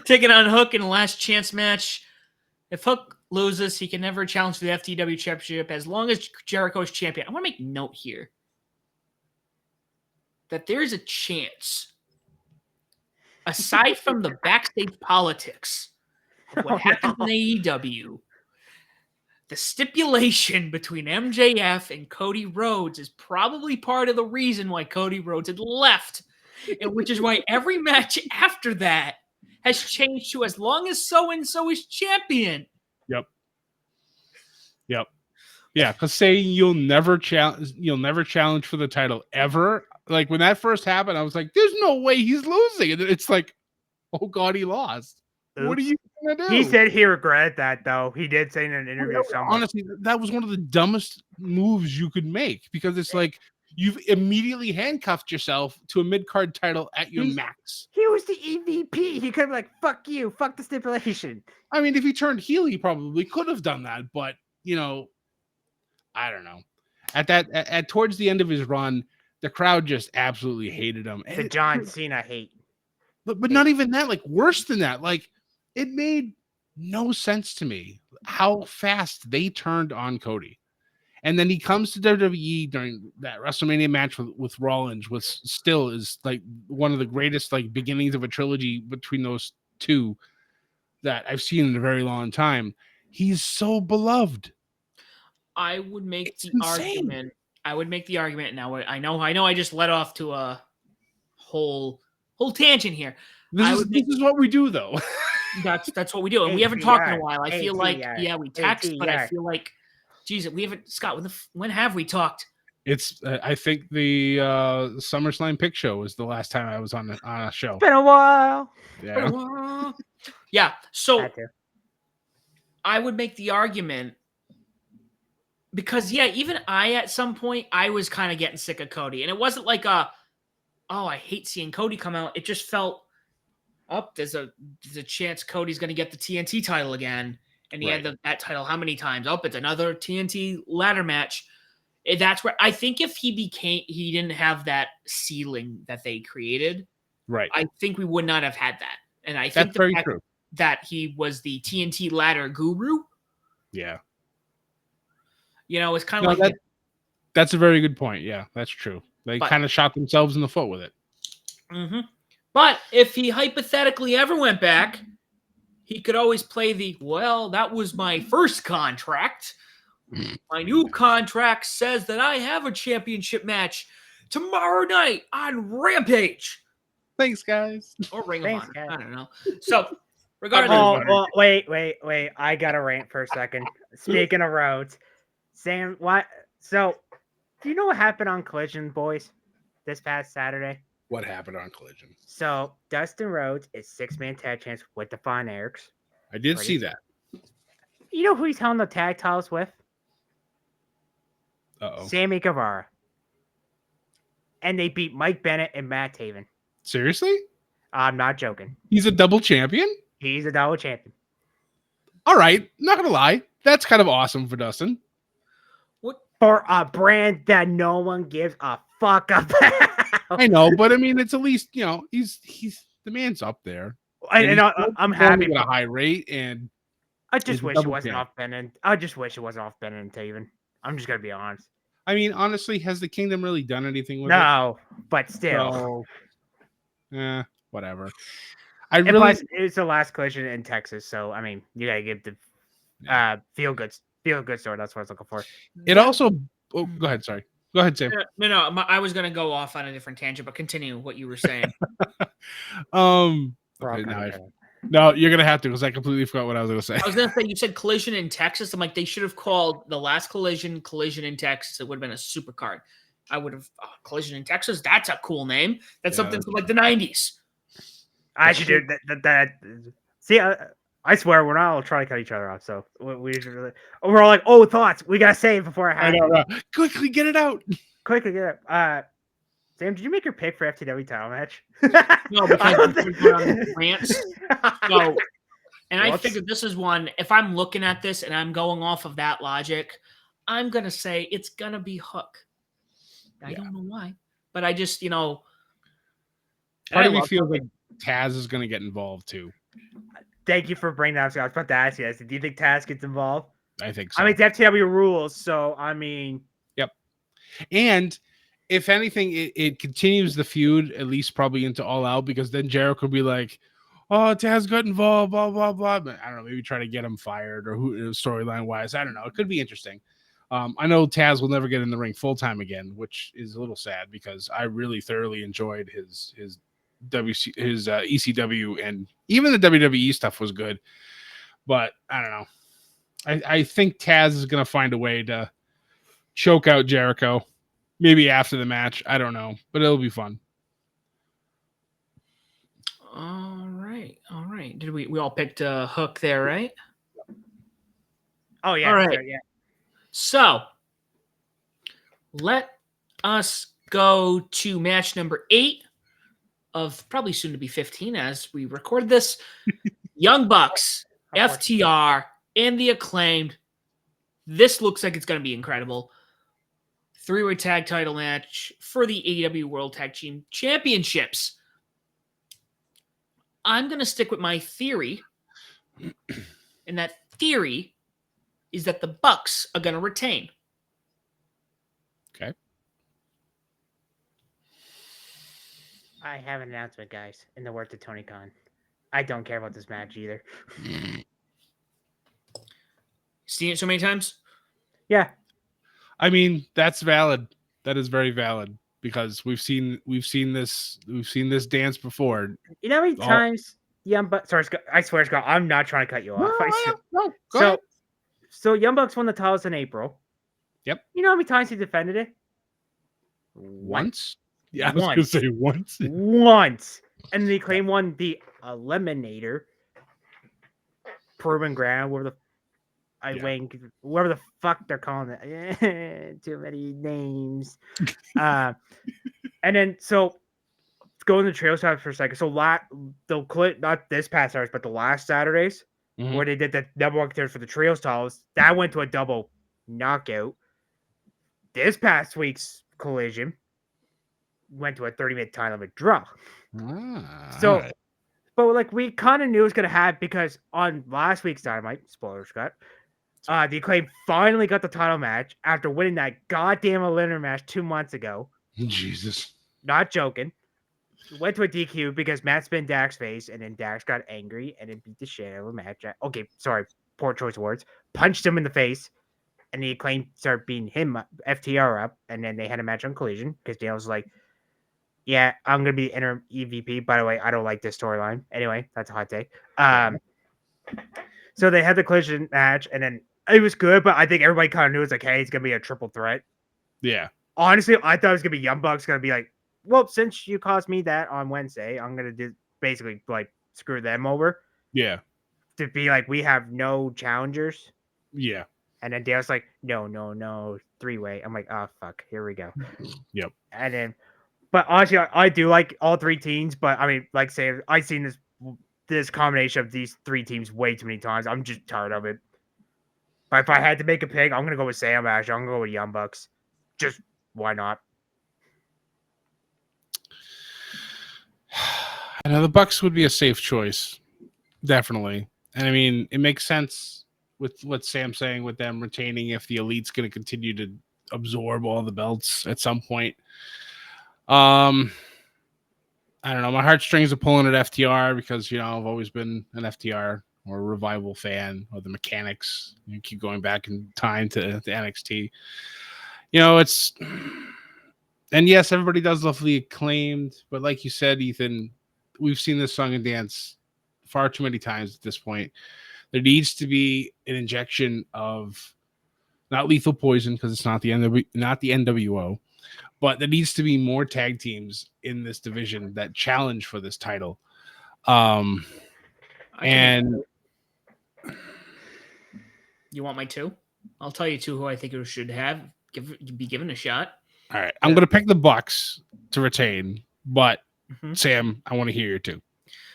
Taking on Hook in a last chance match. If Hook loses, he can never challenge for the FTW Championship as long as Jericho is champion. I want to make note here that there is a chance, aside from the backstage politics of what happens in AEW, the stipulation between MJF and Cody Rhodes is probably part of the reason why Cody Rhodes had left, and which is why every match after that has changed to as long as so-and-so is champion. Yep. Yeah, because saying you'll never challenge for the title ever. Like when that first happened, I was like, "There's no way he's losing." And it's like, "Oh God, he lost." Oops. What are you gonna do? He said he regretted that, though. He did say in an interview somewhere. Honestly, that was one of the dumbest moves you could make because it's like you've immediately handcuffed yourself to a mid-card title at your max. He was the EVP. He could have been like, fuck you, fuck the stipulation. I mean, if he turned heel, he probably could have done that, but I don't know. At towards the end of his run, the crowd just absolutely hated him. The John Cena hate. But not even that, like worse than that. Like it made no sense to me how fast they turned on Cody. And then he comes to WWE during that WrestleMania match with Rollins, which still is like one of the greatest like beginnings of a trilogy between those two that I've seen in a very long time. He's so beloved. I would make the argument. I would make the argument. Now I know. I just led off to a whole tangent here. This is what we do, though. That's what we do, and we haven't talked in a while. I feel like we text, but I feel like, geez, we haven't. Scott, when have we talked? It's I think the SummerSlam Pick Show was the last time I was on a show. It's been a while. Yeah. Yeah. So I would make the argument. Because, even at some point, I was kind of getting sick of Cody. And it wasn't like I hate seeing Cody come out. It just felt, there's a chance Cody's going to get the TNT title again. And he had that title how many times? It's another TNT ladder match. And that's where I think if he didn't have that ceiling that they created, right? I think we would not have had that. And I that's think very true. That he was the TNT ladder guru. Yeah. It's kind of like that's a very good point. Yeah, that's true. They kind of shot themselves in the foot with it. Mm-hmm. But if he hypothetically ever went back, he could always play that was my first contract. My new contract says that I have a championship match tomorrow night on Rampage. Thanks, guys. Or Ring of Honor. I don't know. So, regardless. Oh, wait. I got to rant for a second. Speaking of roads. Sam, what? So, do you know what happened on Collision, boys, this past Saturday? What happened on Collision? So, Dustin Rhodes is 6-man tag champs with the Von Erichs. I did see that. You know who he's held the tag titles with? Sammy Guevara. And they beat Mike Bennett and Matt Taven. Seriously? I'm not joking. He's a double champion? He's a double champion. All right. Not going to lie. That's kind of awesome for Dustin. For a brand that no one gives a fuck about. I know, but I mean, it's at least, he's the man's up there. And I'm happy at a high rate, and I just wish it wasn't off Bennett. I just wish it wasn't off Bennett and Taven. I'm just gonna be honest. I mean, honestly, has the Kingdom really done anything with it? No, but still. Whatever. Plus, it's the last Collision in Texas, so I mean, you gotta give the feel good story. That's what I was looking for. It also. Oh, go ahead. Sorry. Go ahead, Sam. No. I was gonna go off on a different tangent, but continue what you were saying. Okay, no, you're gonna have to because I completely forgot what I was gonna say. I was gonna say you said Collision in Texas. I'm like, they should have called the last Collision in Texas. It would have been a super card. I would have Collision in Texas. That's a cool name. That's something from like the 90s. I should do that. See, I swear we're not all trying to cut each other off. So we're all like, thoughts. We gotta say it before it happens. I know. Quickly get it out. Quickly get it. Sam, did you make your pick for FTW title match? No, because rants. So, and I figured this is one. If I'm looking at this and I'm going off of that logic, I'm gonna say it's gonna be Hook. I don't know why, but I just part of me feels like Taz is gonna get involved too. Thank you for bringing that up. I was about to ask you, do you think Taz gets involved? I think so. I mean, it's FTW rules, so I mean, yep. And if anything, it continues the feud at least probably into All Out because then Jericho could be like, oh, Taz got involved, blah, blah, blah. But I don't know, maybe try to get him fired or who storyline wise. I don't know. It could be interesting. I know Taz will never get in the ring full time again, which is a little sad because I really thoroughly enjoyed his ECW, and even the WWE stuff was good. But I don't know. I think Taz is going to find a way to choke out Jericho, maybe after the match. I don't know, but it'll be fun. All right. Did we all picked a Hook there, right? Oh yeah, All right. sure, yeah. So let us go to match number 8 of probably soon to be 15 as we record this. Young Bucks, FTR, and the Acclaimed. This looks like it's going to be incredible. 3-way tag title match for the AEW World Tag Team Championships. I'm going to stick with my theory. And that theory is that the Bucks are going to retain. Okay. I have an announcement, guys, in the words of Tony Khan. I don't care about this match either. Seen it so many times? Yeah. I mean, that's valid. That is very valid because we've seen this dance before. You know how many times Young Bucks? Sorry, I swear to God, I'm not trying to cut you off. No, go ahead. So Young Bucks won the titles in April. Yep. You know how many times he defended it? Once? Yeah, I was Once. going to say once. Once. And the Acclaim won the Eliminator. Proven Ground, whatever the fuck they're calling it. Too many names. And then, so, going to the Trail side for a second. So, not this past Saturday, but the last Saturdays, where they did the double contenders for the Trios titles, that went to a double knockout. This past week's Collision went to a 30-minute time limit draw. So, right. but like we kind of knew it was gonna happen because on last week's Dynamite, spoiler Scott, the Acclaim finally got the title match after winning that goddamn eliminator match 2 months ago. Jesus. Not joking. Went to a DQ because Matt spin Dax's face, and then Dax got angry and then beat the shit out of a match. Okay, sorry, poor choice of words. Punched him in the face, and the Acclaim started beating him, FTR up, and then they had a match on Collision because Dale was like, yeah, I'm going to be interim EVP. By the way, I don't like this storyline. Anyway, that's a hot take. So they had the Collision match, and then it was good, but I think everybody kind of knew it was like, hey, it's going to be a triple threat. Yeah. Honestly, I thought it was going to be Young Bucks going to be like, well, since you cost me that on Wednesday, I'm going to do basically like screw them over. Yeah. To be like, we have no challengers. Yeah. And then Dale's like, no, 3-way. I'm like, oh, fuck, here we go. Yep. And then, but honestly, I do like all 3 teams, but I mean, like say, I've seen this combination of these 3 teams way too many times. I'm just tired of it. But if I had to make a pick, I'm going to go with Sam Ash. I'm going to go with Young Bucks. Just, why not? I know the Bucks would be a safe choice. Definitely. And I mean, it makes sense with what Sam's saying with them retaining if the Elite's going to continue to absorb all the belts at some point. I don't know. My heartstrings are pulling at FTR because, you know, I've always been an FTR or a Revival fan, or the Mechanics. You keep going back in time to NXT. You know, it's... And yes, everybody does love the Acclaimed, but like you said, Ethan, we've seen this song and dance far too many times at this point. There needs to be an injection of not lethal poison because it's not the NWO, but there needs to be more tag teams in this division that challenge for this title. And you want my 2? I'll tell you 2 who I think it should be given a shot. All right, I'm going to pick the Bucks to retain, but Sam, I want to hear your 2.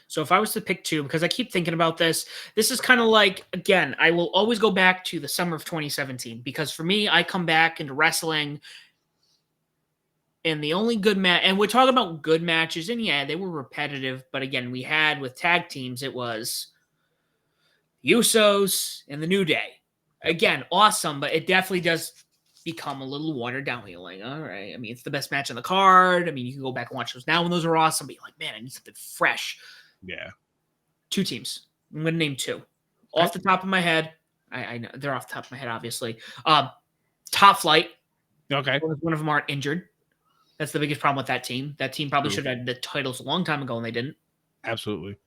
So if I was to pick 2, because I keep thinking about this is kind of like, again, I will always go back to the summer of 2017, because for me, I come back into wrestling, and the only good match, and we're talking about good matches, and yeah, they were repetitive, but again, we had with tag teams, it was Usos and the New Day. Again, awesome, but it definitely does become a little watered down. You're like, all right, I mean, it's the best match on the card. I mean, you can go back and watch those now when those are awesome, but you're like, man, I need something fresh. Yeah. 2 teams. I'm going to name 2. Off the top of my head, I know they're off the top of my head, obviously. Top Flight. Okay. One of them aren't injured. That's the biggest problem with that team. That team probably should have had the titles a long time ago, and they didn't. Absolutely.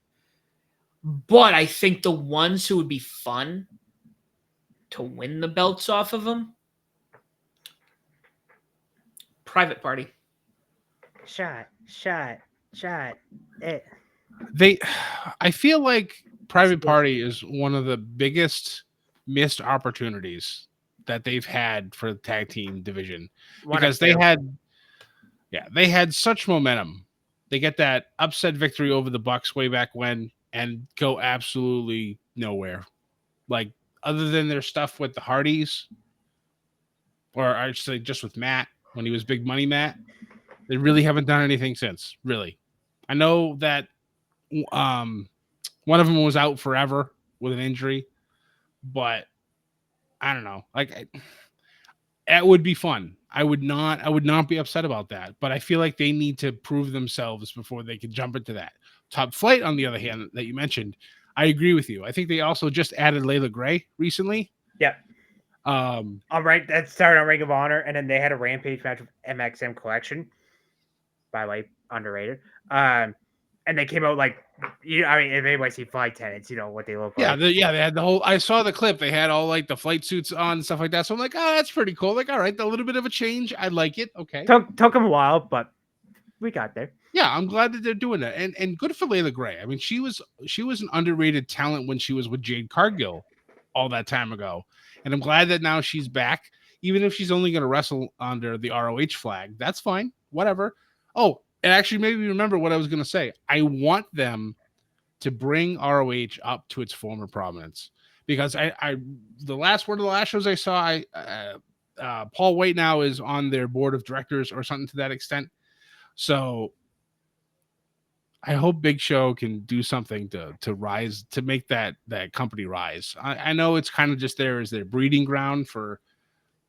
But I think the ones who would be fun to win the belts off of them, Private Party. Shot. I feel like Private Party is one of the biggest missed opportunities that they've had for the tag team division because they had such momentum. They get that upset victory over the Bucks way back when and go absolutely nowhere. Like, other than their stuff with the Hardys, or I should say just with Matt when he was Big Money Matt, they really haven't done anything since. Really, I know that one of them was out forever with an injury, but I don't know. Like, it would be fun. I would not be upset about that. But I feel like they need to prove themselves before they can jump into that. Top Flight, on the other hand, that you mentioned, I agree with you. I think they also just added Layla Gray recently. Yeah. That started on Ring of Honor, and then they had a Rampage match with MXM Collection. By the way, underrated. And they came out like, if anybody see flight tenants, you know what they look like. They had the whole. I saw the clip. They had all like the flight suits on and stuff like that. So I'm like, oh, that's pretty cool. Like, all right, a little bit of a change. I like it. Okay. Took them a while, but we got there. Yeah, I'm glad that they're doing that, and good for Layla Gray. I mean, she was an underrated talent when she was with Jade Cargill all that time ago, and I'm glad that now she's back. Even if she's only going to wrestle under the ROH flag, that's fine. Whatever. Oh, it actually made me remember what I was going to say. I want them to bring ROH up to its former prominence because one of the last shows I saw, Paul White now is on their board of directors or something to that extent. So I hope Big Show can do something to rise, to make that company rise. I know it's kind of just there as their breeding ground for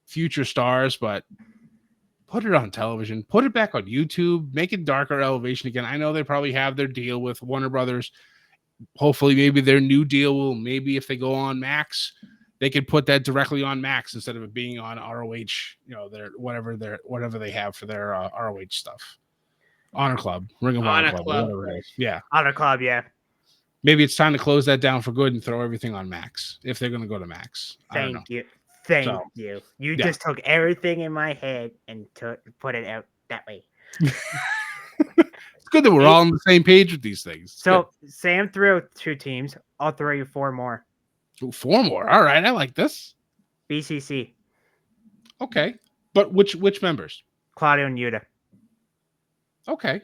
future stars, but put it on television, put it back on YouTube, make it Darker Elevation again. I know they probably have their deal with Warner Brothers. Hopefully, maybe their new deal will, maybe if they go on Max, they could put that directly on Max instead of it being on ROH, their whatever they have for their ROH stuff. Honor Club, Ring of Honor Club, whatever it is. Yeah. Honor Club, yeah. Maybe it's time to close that down for good and throw everything on Max if they're going to go to Max. Thank you. You just took everything in my head and put it out that way. It's good that we're all on the same page with these things. So Sam threw 2 teams. I'll throw you 4 more. Ooh, 4 more. All right, I like this. BCC. Okay, but which members? Claudio and Yuta. Okay.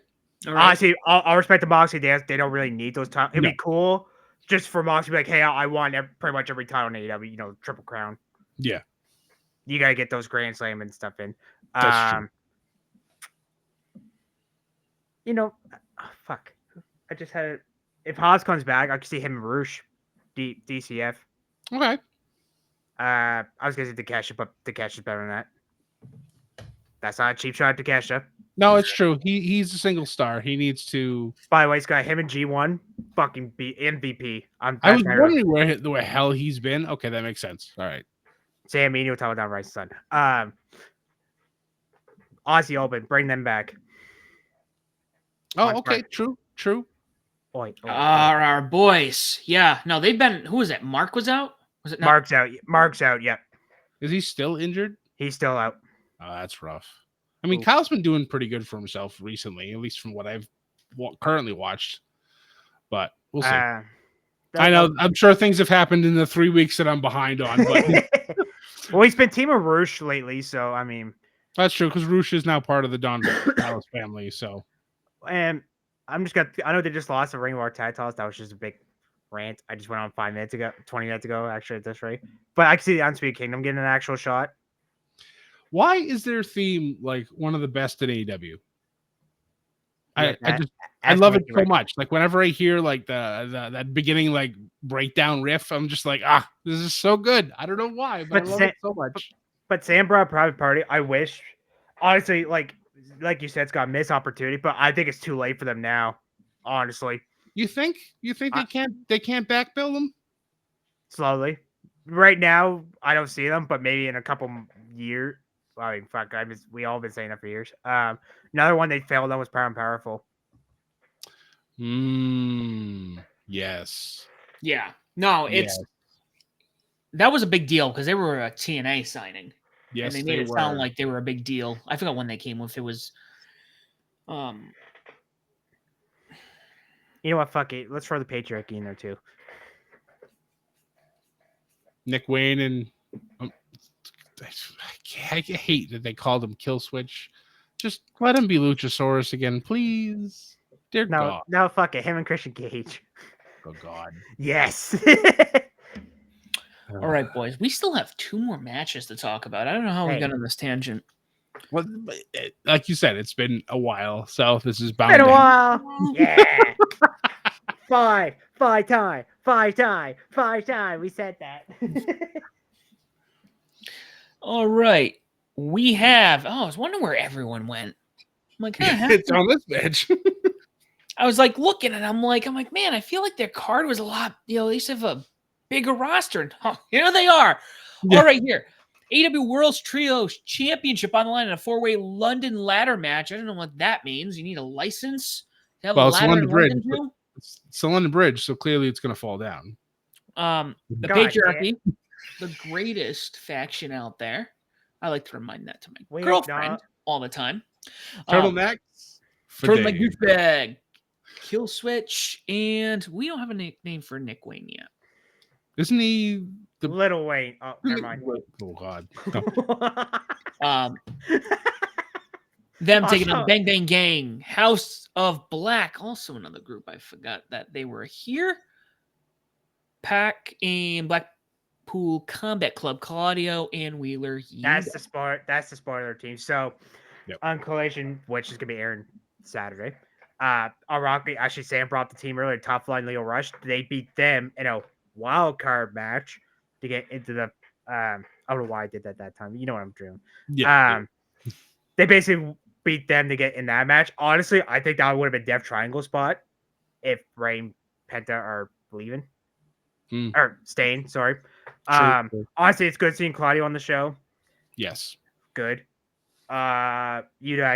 All right. Honestly, I'll respect the Moxley dance. They don't really need those titles. It'd be cool just for Moxley to be like, hey, I won pretty much every title in AEW, Triple Crown. Yeah. You got to get those Grand Slam and stuff in. That's true. Fuck. I just had it. If Haas comes back, I could see him and Roosh, DCF. Okay. I was going to say Takeshita, but Takeshi's better than that. That's not a cheap shot at Takeshita. No, it's true. He's a single star. He needs to. By the way, it's got him and G1 fucking be MVP. I was wondering where the hell he's been. Okay, that makes sense. All right. Sam Eno, Tyler Down Rice's son. Aussie Open, bring them back. Oh, okay. True. Our boys. Yeah. No, they've been. Who was that? Mark was out? Was it not? Mark's out. Mark's out. Yep. Is he still injured? He's still out. Oh, that's rough. I mean, Kyle's been doing pretty good for himself recently, at least from what I've currently watched. But we'll see. I know. I'm sure things have happened in the 3 weeks that I'm behind on. But well, he's been team of Roosh lately, so I mean, that's true because Roosh is now part of the Don Callis family. So, and I know they just lost the Ring of Honor tag titles. That was just a big rant. I just went on 20 minutes ago, actually, at this rate. But I can see the Undisputed Kingdom getting an actual shot. Why is their theme like one of the best in AEW? I love it so much. Like whenever I hear like that beginning like breakdown riff, I'm just like, this is so good. I don't know why, but I love it so much. But Sam brought Private Party. I wish, honestly, like you said, it's got a missed opportunity, but I think it's too late for them now. Honestly, You think they can't backbill them? Slowly. Right now, I don't see them, but maybe in a couple years. I mean, fuck, we all been saying that for years. Another one they failed on was Power and Powerful. Yes. Yeah. No, that was a big deal because they were a TNA signing. Yes, and they made it were. sound like they were a big deal. I forgot when they came. If it was, You know what? Fuck it. Let's throw the patriarchy in there too. Nick Wayne and I hate that they called him Kill Switch. Just let him be Luchasaurus again, please. Dear God. No, fuck it. Him and Christian Cage. Oh God. Yes. All right, boys. We still have 2 more matches to talk about. I don't know how we got on this tangent. Well, like you said, it's been a while, so this is bound. Been a while. Yeah. Five time. We said that. All right. We have. Oh, I was wondering where everyone went. I'm like, it's on this match. I was like looking and I'm like, man, I feel like their card was a lot, they used to have a bigger roster. And here they are. Yeah. All right, here. AEW World's Trios Championship on the line in a 4-way London ladder match. I don't know what that means. You need a license to have a ladder in London too? It's a London Bridge, so clearly it's going to fall down. The patriarchy, the greatest faction out there. I like to remind that to my girlfriend all the time. Turtlenecks. Turtleneck douchebag. Kill Switch, and we don't have a name for Nick Wayne yet. Isn't he the Little Wayne? Oh, never mind. Oh God. No. Them taking on Bang Bang Gang, House of Black, also another group. I forgot that they were here. Pac and Blackpool Combat Club, Claudio and Wheeler. That's the spoiler team. So on Collision, which is gonna be airing Saturday. Ironically, actually, Sam brought the team earlier. Top Line, Leo Rush. They beat them in a wild card match to get into the. I don't know why I did that time. You know what I'm doing. Yeah. They basically beat them to get in that match. Honestly, I think that would have been Death Triangle spot if Rain, Penta are leaving or staying. Sorry. Honestly, it's good seeing Claudio on the show. Yes. Good. I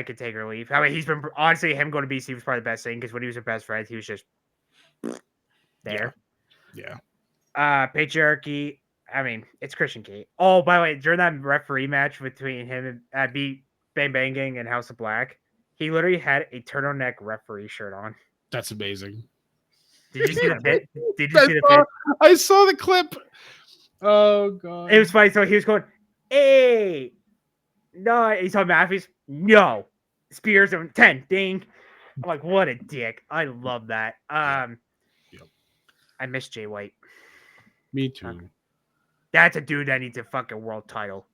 could take or leave. I mean, he's been honestly him going to BC was probably the best thing because when he was with best friends, he was just there. Yeah. Patriarchy. I mean, it's Christian Cage. Oh, by the way, during that referee match between him and beat Bang Bang Gang and House of Black, he literally had a turtleneck referee shirt on. That's amazing. Did you see the bit? Did you see the bit? I saw the clip. Oh God. It was funny. So he was going, "Hey." No, he saw Matthews. No, Spears of 10. Ding. I'm like, what a dick. I love that. I miss Jay White. Me too. That's a dude that needs a fucking world title.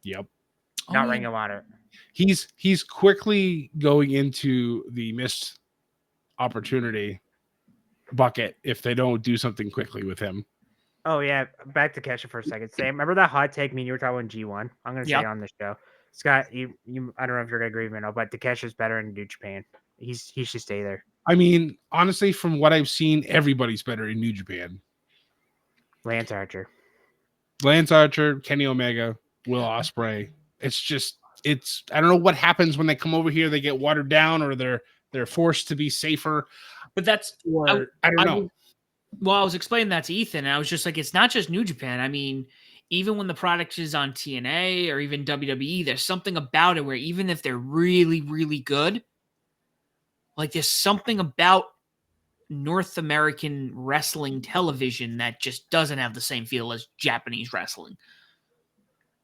Yep. Not Ring of Honor. He's quickly going into the missed opportunity bucket if they don't do something quickly with him. Oh, yeah. Back to Kesha for a second. Sam, remember that hot take me and you were talking about G1? I'm going to say it on the show. Scott, you I don't know if you're going to agree with me or not, but Takesha's better in New Japan. He should stay there. I mean, honestly, from what I've seen, everybody's better in New Japan. Lance Archer, Kenny Omega, Will Ospreay. It's I don't know what happens when they come over here. They get watered down or they're forced to be safer. But that's I don't know. Well, I was explaining that to Ethan, and I was just like, it's not just New Japan. I mean, even when the product is on TNA or even WWE, there's something about it where even if they're really, really good, like there's something about North American wrestling television that just doesn't have the same feel as Japanese wrestling.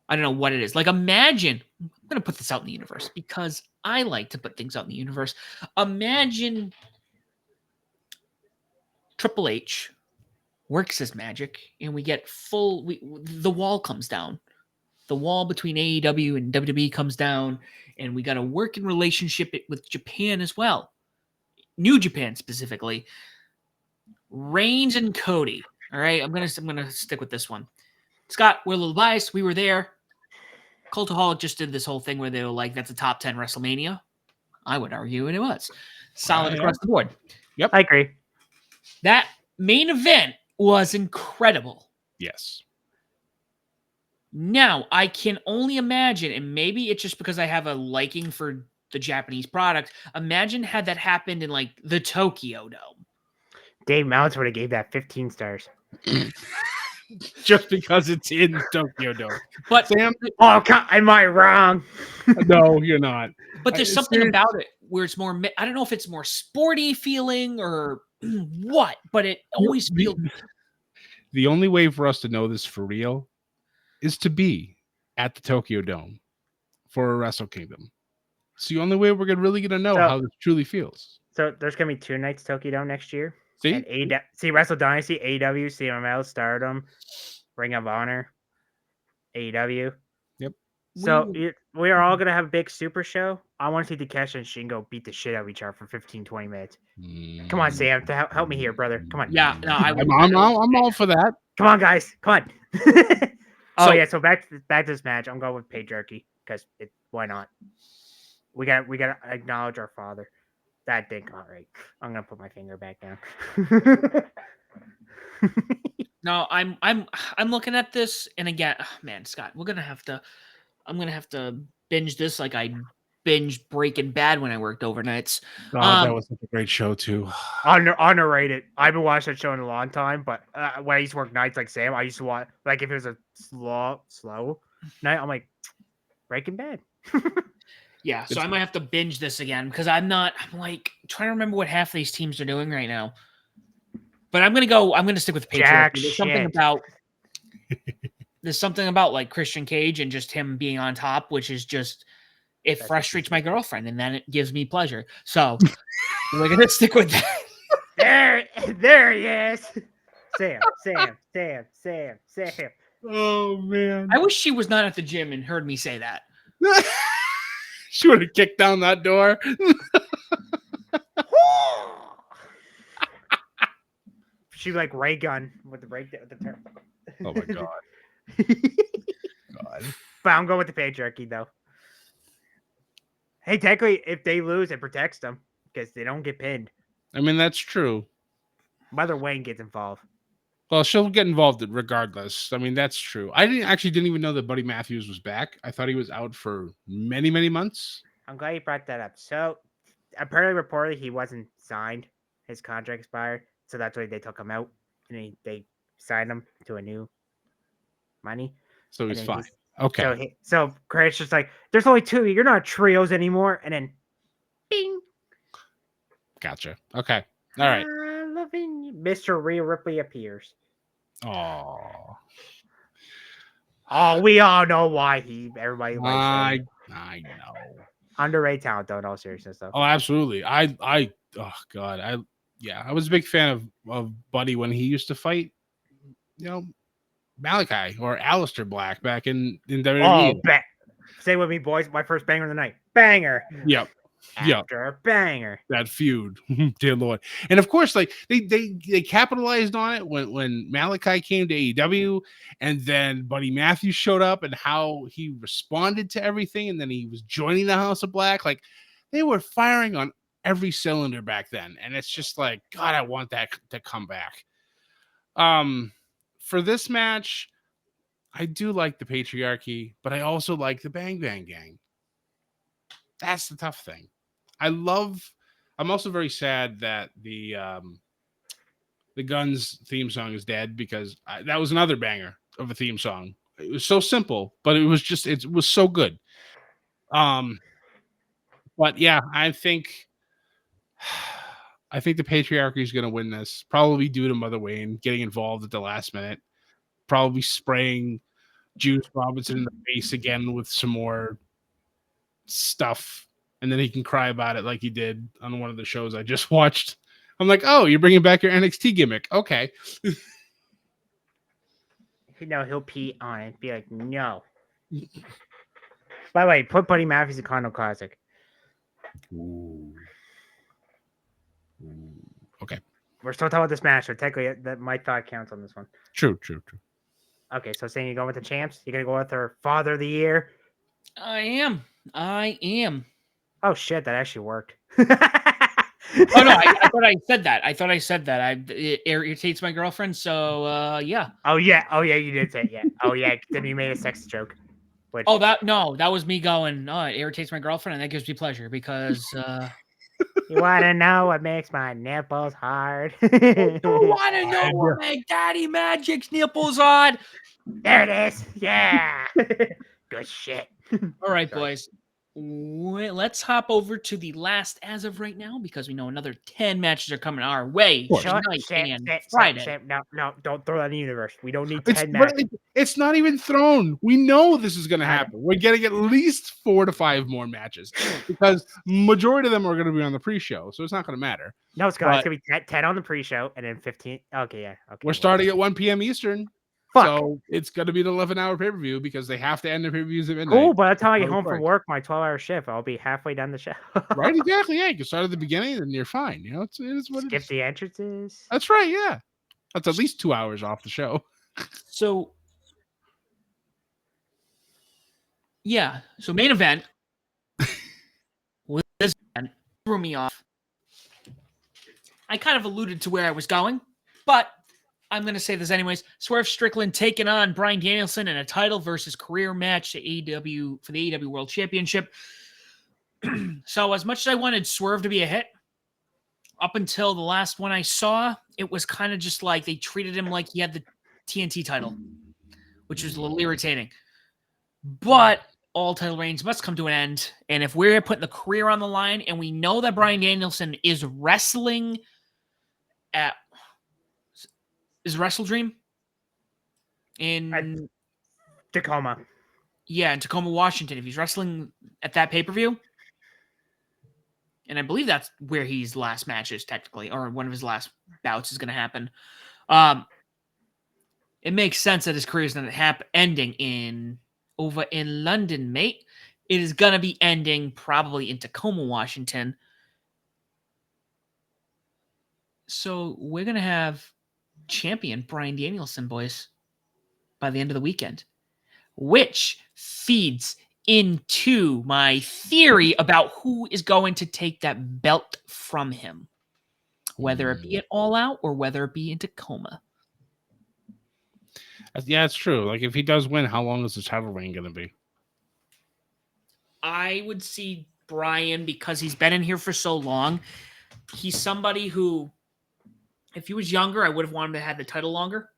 I don't know what it is. Like, imagine, I'm going to put this out in the universe because I like to put things out in the universe. Imagine Triple H works his magic and we get the wall comes down. The wall between AEW and WWE comes down and we got a working relationship with Japan as well. New Japan specifically. Reigns and Cody. All right, I'm gonna stick with this one. Scott, we're a little biased. We were there. Cultaholic just did this whole thing where they were like, that's a top 10 WrestleMania. I would argue, and it was solid across the board. Yep. I agree. That main event was incredible. Yes. Now, I can only imagine, and maybe it's just because I have a liking for the Japanese product. Imagine had that happened in like the Tokyo Dome. Dave Mounts would have gave that 15 stars. Just because it's in Tokyo Dome. But Sam, Oh, am I wrong? no, you're not. but there's something about it where it's more. I don't know if it's more sporty feeling or what, but it always feels. The only way for us to know this for real is to be at the Tokyo Dome for a Wrestle Kingdom. It's the only way we're really gonna know how this truly feels. So there's gonna be 2 nights Tokyo Dome next year. See, and Wrestle Dynasty, AEW, CMLL, Stardom, Ring of Honor, AEW. Yep. So we are all gonna have a big super show. I want to see Takeshi and Shingo beat the shit out of each other for 15-20 minutes. Come on, Sam, help me here, brother. Come on. Yeah, no, I'm all for that. Come on, guys. Come on. So back to this match. I'm going with patriarchy because why not? We gotta acknowledge our father. That didn't go right. I'm gonna put my finger back down. No, I'm looking at this, and again, man, Scott, I'm gonna have to binge this like I binged Breaking Bad when I worked overnights. God, that was such a great show too. Underrated. I haven't watched that show in a long time, but when I used to work nights like Sam, I used to watch like if it was a slow night, I'm like Breaking Bad. Yeah, so I might have to binge this again because I'm like trying to remember what half of these teams are doing right now. But I'm gonna stick with Patriot. There's something about like Christian Cage and just him being on top, which is just it frustrates my girlfriend, and then it gives me pleasure. So we're gonna stick with that. There he is. Sam. Oh man. I wish she was not at the gym and heard me say that. She would have kicked down that door. She like ray gun with the break with the turn. Oh my god. God. But I'm going with the patriarchy though. Hey, technically, if they lose, it protects them because they don't get pinned. I mean, that's true. Mother Wayne gets involved. Well, she'll get involved regardless. I mean, that's true. I didn't even know that Buddy Matthews was back. I thought he was out for many, many months. I'm glad you brought that up. So, apparently, reportedly, he wasn't signed. His contract expired, so that's why they took him out and they signed him to a new money. So he's fine. Okay. So Craig's just like, there's only 2 of you. You're not trios anymore. And then, bing. Gotcha. Okay. All right. Loving you. Mr. Rhea Ripley appears. Oh, we all know why everybody likes him. I know. Underrated talent, though, in all seriousness, though. Oh, absolutely. Oh God. I was a big fan of Buddy when he used to fight, Malachi or Aleister Black back in WWE. Oh, say with me, boys. My first banger of the night. Banger. Yep. After a banger. That feud, dear Lord. And of course, like they capitalized on it when Malachi came to AEW, and then Buddy Matthews showed up, and how he responded to everything, and then he was joining the House of Black. Like they were firing on every cylinder back then, and it's just like, God, I want that to come back. For this match, I do like the patriarchy, but I also like the Bang Bang Gang. That's the tough thing. I'm also very sad that the Guns theme song is dead because that was another banger of a theme song. It was so simple, but it was so good. But yeah, I think the patriarchy is going to win this, probably due to Mother Wayne getting involved at the last minute, probably spraying Juice Robinson in the face again with some more stuff. And then he can cry about it like he did on one of the shows I just watched. I'm like, oh, you're bringing back your NXT gimmick. Okay. He'll pee on it. Be like, no. By the way, put Buddy Matthews in Condo Classic. Ooh. Okay. We're still talking about this match, so technically my thought counts on this one. True. Okay, so saying you're going with the champs? You're going to go with our Father of the Year? I am. Oh, shit, that actually worked. Oh no, I thought I said that. It irritates my girlfriend. So yeah. Oh yeah, you did say it. Yeah. Oh yeah, then you made a sex joke. Which Oh that was me going. Oh, it irritates my girlfriend, and that gives me pleasure because. you want to know what makes my nipples hard? You want to know what make Daddy Magic's nipples hard? There it is. Yeah. Good shit. All right, Sorry. boys. Let's hop over to the last as of right now because we know another 10 matches are coming our way Shut, tonight Sam, and Sam, Friday. Sam, no, don't throw that in the universe. We don't need It's 10 but matches. it's not even thrown. We know this is going to I know. happen. We're getting at least 4 to 5 more matches because majority of them are going to be on the pre-show, so it's not going to matter. No, Scott, it's But- going to be 10 on the pre-show and then 15. Okay, yeah. Okay. We're starting at 1 p.m. Eastern, Fuck. so it's going to be an 11-hour pay-per-view because they have to end the pay-per-views at midnight. Cool. By the time I get How it home from works. work, my 12-hour shift, I'll be halfway down the show. Right? Exactly. Yeah, you can start at the beginning, and you're fine. You know, it is what it Skip is. the entrances. That's right. Yeah, that's at least 2 hours off the show. So, yeah. So, main event. With this event, threw me off. I kind of alluded to where I was going, but I'm going to say this anyways. Swerve Strickland taking on Bryan Danielson in a title versus career match to AEW for the AEW World Championship. So, as much as I wanted Swerve to be a hit, up until the last one I saw, it was kind of just like they treated him like he had the TNT title, which was a little irritating. But all title reigns must come to an end. And if we're putting the career on the line and we know that Bryan Danielson is wrestling at Wrestle Dream in Tacoma. Yeah, in Tacoma, Washington. If he's wrestling at that pay-per-view, and I believe that's where his last match is technically, or one of his last bouts is going to happen. It makes sense that his career is not ending over in London, mate. It is going to be ending probably in Tacoma, Washington. So we're going to have champion Bryan Danielson, boys, by the end of the weekend, which feeds into my theory about who is going to take that belt from him, whether it be at All Out or whether it be in Tacoma. Yeah, it's true. Like, if he does win, how long is the title reign going to be? I would see Bryan, because he's been in here for so long, he's somebody who, if he was younger, I would have wanted him to have the title longer.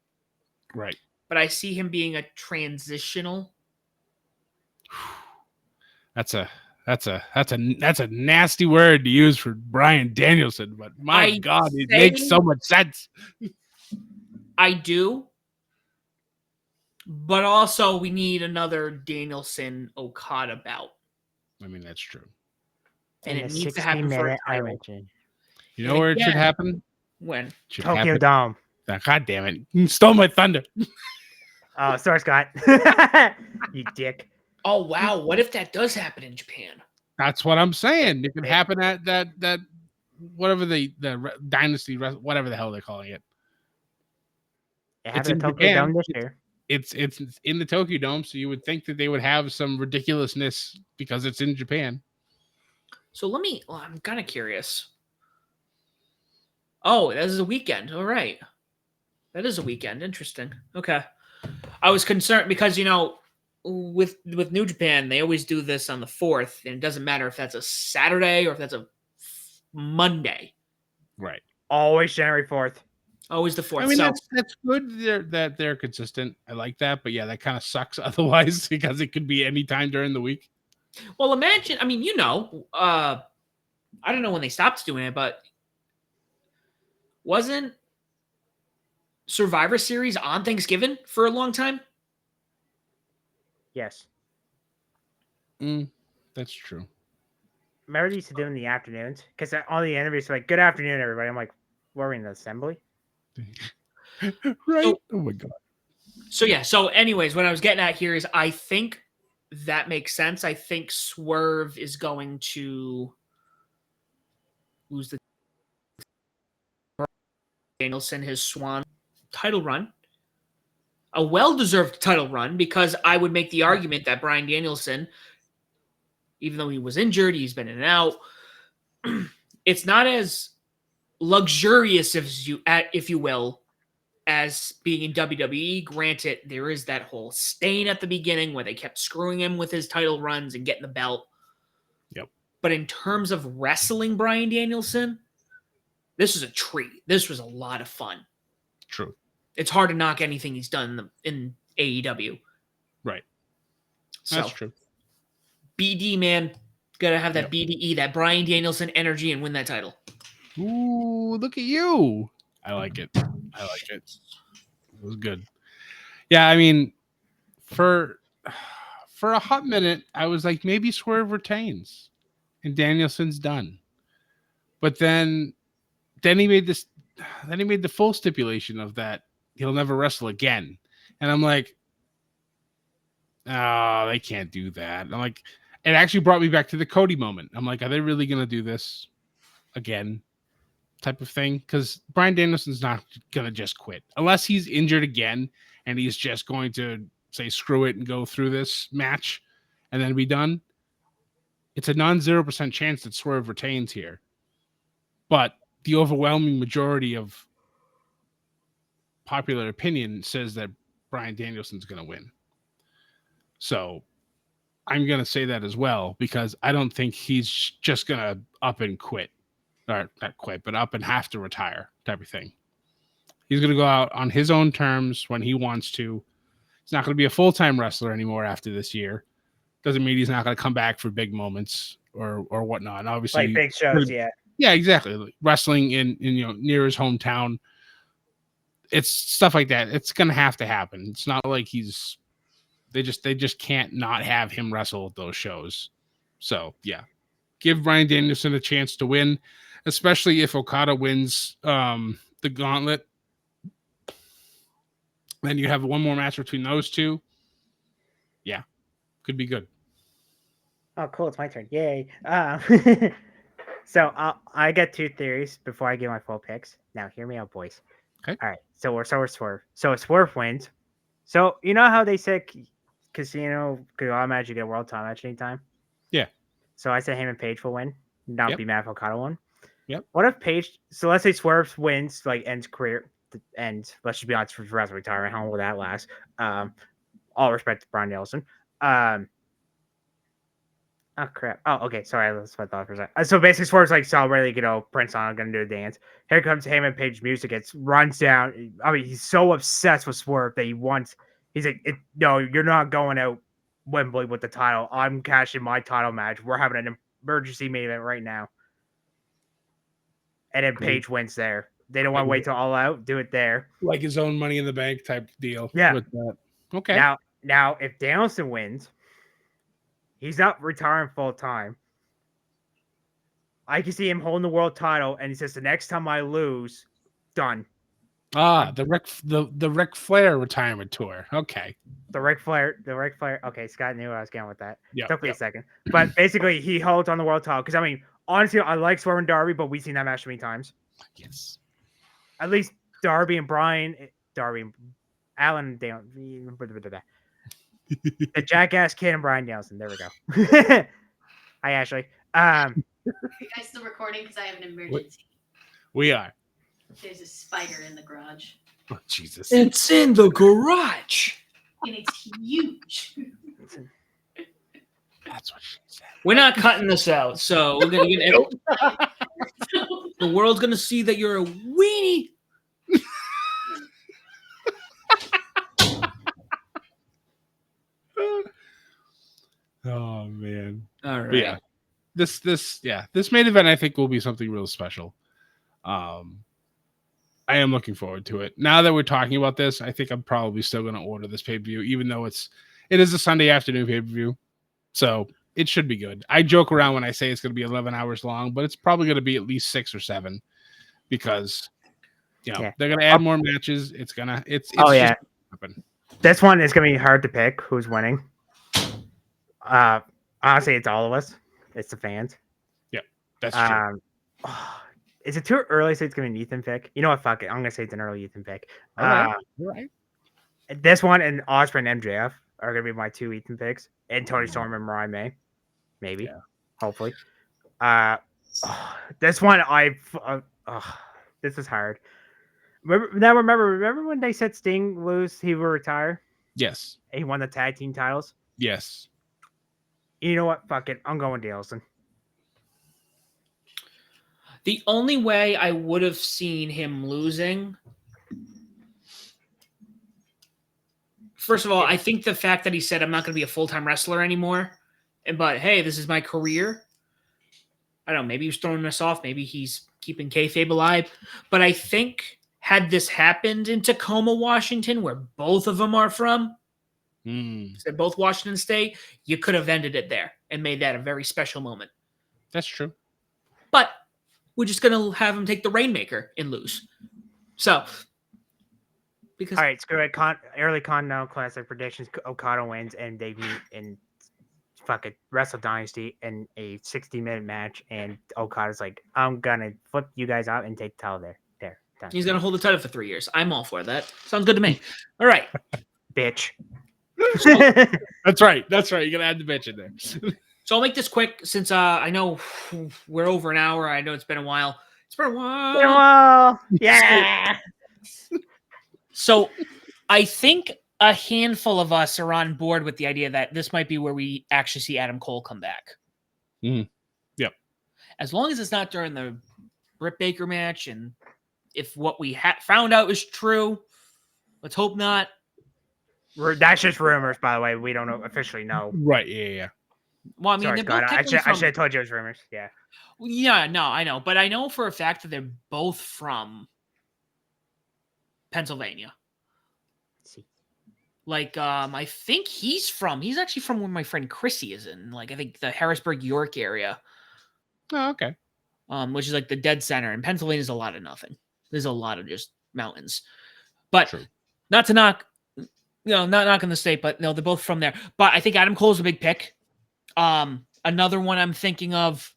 Right. But I see him being a transitional. That's a nasty word to use for Bryan Danielson, but my God, it makes so much sense. I do. But also, we need another Danielson Okada bout. I mean, that's true. And it needs to happen for a title. You know where it should happen? When? Tokyo Dome. God damn it. You stole my thunder. Oh, sorry, Scott. You dick. Oh, wow. What if that does happen in Japan? That's what I'm saying. It could happen at that whatever the Dynasty, whatever the hell they're calling it. It happened at Tokyo Dome this year. It's in the Tokyo Dome, so you would think that they would have some ridiculousness because it's in Japan. So I'm kind of curious. Oh, that is a weekend. All right. That is a weekend. Interesting. Okay. I was concerned because, with New Japan, they always do this on the 4th, and it doesn't matter if that's a Saturday or if that's a Monday. Right. Always January 4th. Always the 4th. I mean, that's good that they're consistent. I like that, but yeah, that kind of sucks otherwise because it could be any time during the week. Well, imagine, I don't know when they stopped doing it, but wasn't Survivor Series on Thanksgiving for a long time? Yes. That's true. Remember they used to do it in the afternoons? Because all the interviews were like, good afternoon, everybody. I'm like, what are we in the assembly? Right. Oh my God. So anyways, what I was getting at here is I think that makes sense. I think Swerve is going to lose the Danielson his swan title run. A well-deserved title run, because I would make the argument that Bryan Danielson, even though he was injured, he's been in and out, it's not as luxurious, if you will, as being in WWE. Granted, there is that whole stain at the beginning where they kept screwing him with his title runs and getting the belt. Yep. But in terms of wrestling Bryan Danielson, this was a treat. This was a lot of fun. True. It's hard to knock anything he's done in AEW. Right. So, That's true. BD, man. Gotta have that BDE, that Bryan Danielson energy, and win that title. Ooh, look at you. I like it. It was good. Yeah, I mean, for a hot minute, I was like, maybe Swerve retains and Danielson's done. But then he made this. Then he made the full stipulation of that he'll never wrestle again. And I'm like, oh, they can't do that. And I'm like, it actually brought me back to the Cody moment. I'm like, are they really going to do this again? Type of thing? Because Bryan Danielson's not going to just quit unless he's injured again and he's just going to say, screw it and go through this match and then be done. It's a 0% chance that Swerve retains here. But the overwhelming majority of popular opinion says that Bryan Danielson's going to win. So I'm going to say that as well, because I don't think he's just going to up and quit. Or not quit, but up and have to retire type of thing. He's going to go out on his own terms when he wants to. He's not going to be a full-time wrestler anymore after this year. Doesn't mean he's not going to come back for big moments or whatnot. And obviously, like big shows, yeah. Yeah, exactly. Wrestling in near his hometown. It's stuff like that. It's going to have to happen. It's not like they just can't not have him wrestle at those shows. So, yeah. Give Bryan Danielson a chance to win, especially if Okada wins the gauntlet. Then you have one more match between those two. Yeah, could be good. Oh, cool. It's my turn. Yay. So I got two theories before I give my full picks. Now, hear me out, boys. Okay. All right. So we're Swerve. So if Swerve wins, so you know how they said Casino could automatically get a world title match anytime? Yeah. So I said him and Paige will win. Not be mad if Okada won. Yep. What if Paige? So let's say Swerve wins, like ends career, and let's just be honest, for wrestling retirement. How long will that last? All respect to Bryan Danielson. Oh crap! Oh, okay. Sorry, that's what I thought for a second. So basically, Swerve's like celebrating, Prince on gonna do a dance. Here comes Heyman Page music. It runs down. I mean, he's so obsessed with Swerve that he's like, no, you're not going out Wembley with the title. I'm cashing my title match. We're having an emergency main event right now. And then Page wins there. They don't want to wait till All Out. Do it there. Like his own Money in the Bank type deal. Yeah. With that. Okay. Now, if Danielson wins, he's not retiring full time. I can see him holding the world title, and he says, "The next time I lose, done." The Ric Flair retirement tour. Okay. The Ric Flair. Okay, Scott knew where I was going with that. Yeah. Took me a second, but basically, he holds on the world title because I mean, honestly, I like Swerve and Darby, but we've seen that match too many times. Yes. At least Darby and Alan and Dale. The Jackass Kid and Bryan Danielson. There we go. Hi, Ashley. Are you guys still recording? Because I have an emergency. We are. There's a spider in the garage. Oh, Jesus. It's in the garage. And it's huge. That's what she said. We're not cutting this out, so we're gonna get the world's gonna see that you're a weenie. Oh man. All right. But yeah. This main event I think will be something real special. I am looking forward to it. Now that we're talking about this, I think I'm probably still going to order this pay-per-view, even though it is a Sunday afternoon pay-per-view. So it should be good. I joke around when I say it's going to be 11 hours long, but it's probably going to be at least 6 or 7 because they're going to add more matches. It's happen. This one is going to be hard to pick who's winning. Honestly, it's all of us. It's the fans. Yeah, that's true. Is it too early to say it's going to be an Ethan pick? You know what? Fuck it. I'm going to say it's an early Ethan pick. All right. This one and Osprey and MJF are going to be my 2 Ethan picks. And Tony Storm and Mariah May. Maybe. Yeah. Hopefully. This one, This is hard. Remember when they said Sting lose, he will retire? Yes. He won the tag team titles. Yes. You know what? Fuck it. I'm going Danielson. The only way I would have seen him losing, first of all, I think the fact that he said, I'm not going to be a full-time wrestler anymore, but hey, this is my career. I don't know, maybe he was throwing us off. Maybe he's keeping kayfabe alive. But I think had this happened in Tacoma, Washington, where both of them are from, they're both Washington State, you could have ended it there and made that a very special moment. That's true. But we're just going to have him take the Rainmaker and lose. So, because All right, screw it. Early Continental Classic predictions. Okada wins, and they meet in fucking Wrestle Dynasty in a 60-minute match. And Okada's like, I'm gonna flip you guys out and take the title there. Done. he's going to hold the title for 3 years. I'm all for that. Sounds good to me. All right. Bitch. That's right. You gotta add the bitch in there. So I'll make this quick since I know we're over an hour. I know it's been a while. Yeah. So I think a handful of us are on board with the idea that this might be where we actually see Adam Cole come back. Yep. As long as it's not during the Britt Baker match, and if what we found out is true, let's hope not. That's just rumors, by the way. We don't officially know. Right. Yeah. Well, I mean, Sorry, they're Scott. both I technically should have told you it was rumors. Yeah. Yeah, no, I know. But I know for a fact that they're both from Pennsylvania. See. Like, I think he's actually from where my friend Chrissy is in. Like, I think the Harrisburg, York area. Oh, okay. Which is like the dead center. And Pennsylvania's a lot of nothing. There's a lot of just mountains. But True. not to knock, not knocking the state, but no, they're both from there. But I think Adam Cole's a big pick. Another one I'm thinking of,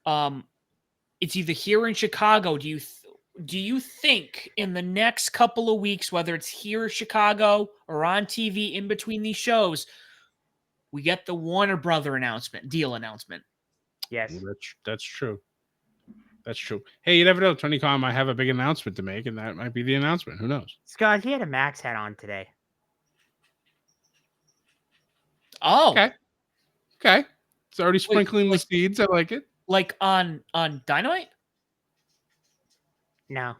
it's either here in Chicago. Do you think in the next couple of weeks, whether it's here in Chicago or on TV in between these shows, we get the Warner Brother deal announcement? Yes. Well, that's true. That's true. Hey, you never know. Tony Khan might have a big announcement to make, and that might be the announcement. Who knows? Scott, he had a Max hat on today. Oh, Okay. It's already sprinkling the seeds. I like it. Like on Dynamite? No.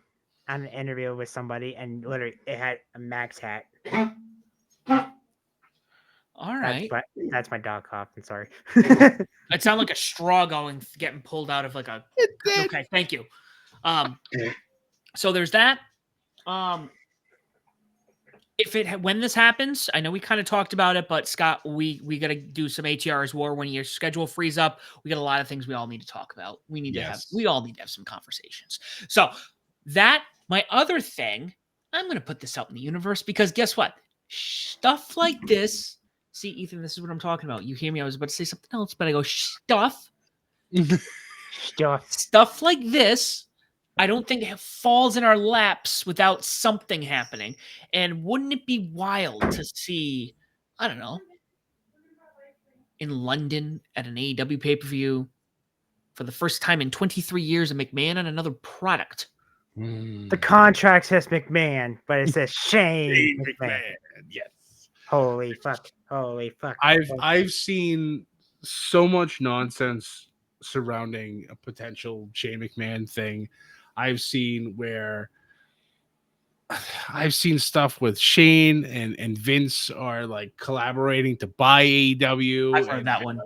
On an interview with somebody, and literally it had a Max hat. All right. That's my dog coughing. Sorry. It sounded like a straw getting pulled out of like a. Okay, thank you. So there's that. When this happens, I know we kind of talked about it, but Scott, we got to do some ATR's war when your schedule frees up. We got a lot of things we all need to talk about. We all need to have some conversations. So my other thing, I'm going to put this out in the universe because guess what? Stuff like this. See, Ethan, this is what I'm talking about. You hear me? I was about to say something else, but I go stuff like this. I don't think it falls in our laps without something happening. And wouldn't it be wild to see, I don't know, in London at an AEW pay-per-view for the first time in 23 years, a McMahon on another product? The contract says McMahon, but it says Shane McMahon. Yes. Holy fuck. I've seen so much nonsense surrounding a potential Shane McMahon thing. I've seen stuff with Shane and Vince are like collaborating to buy AEW. I've heard that one.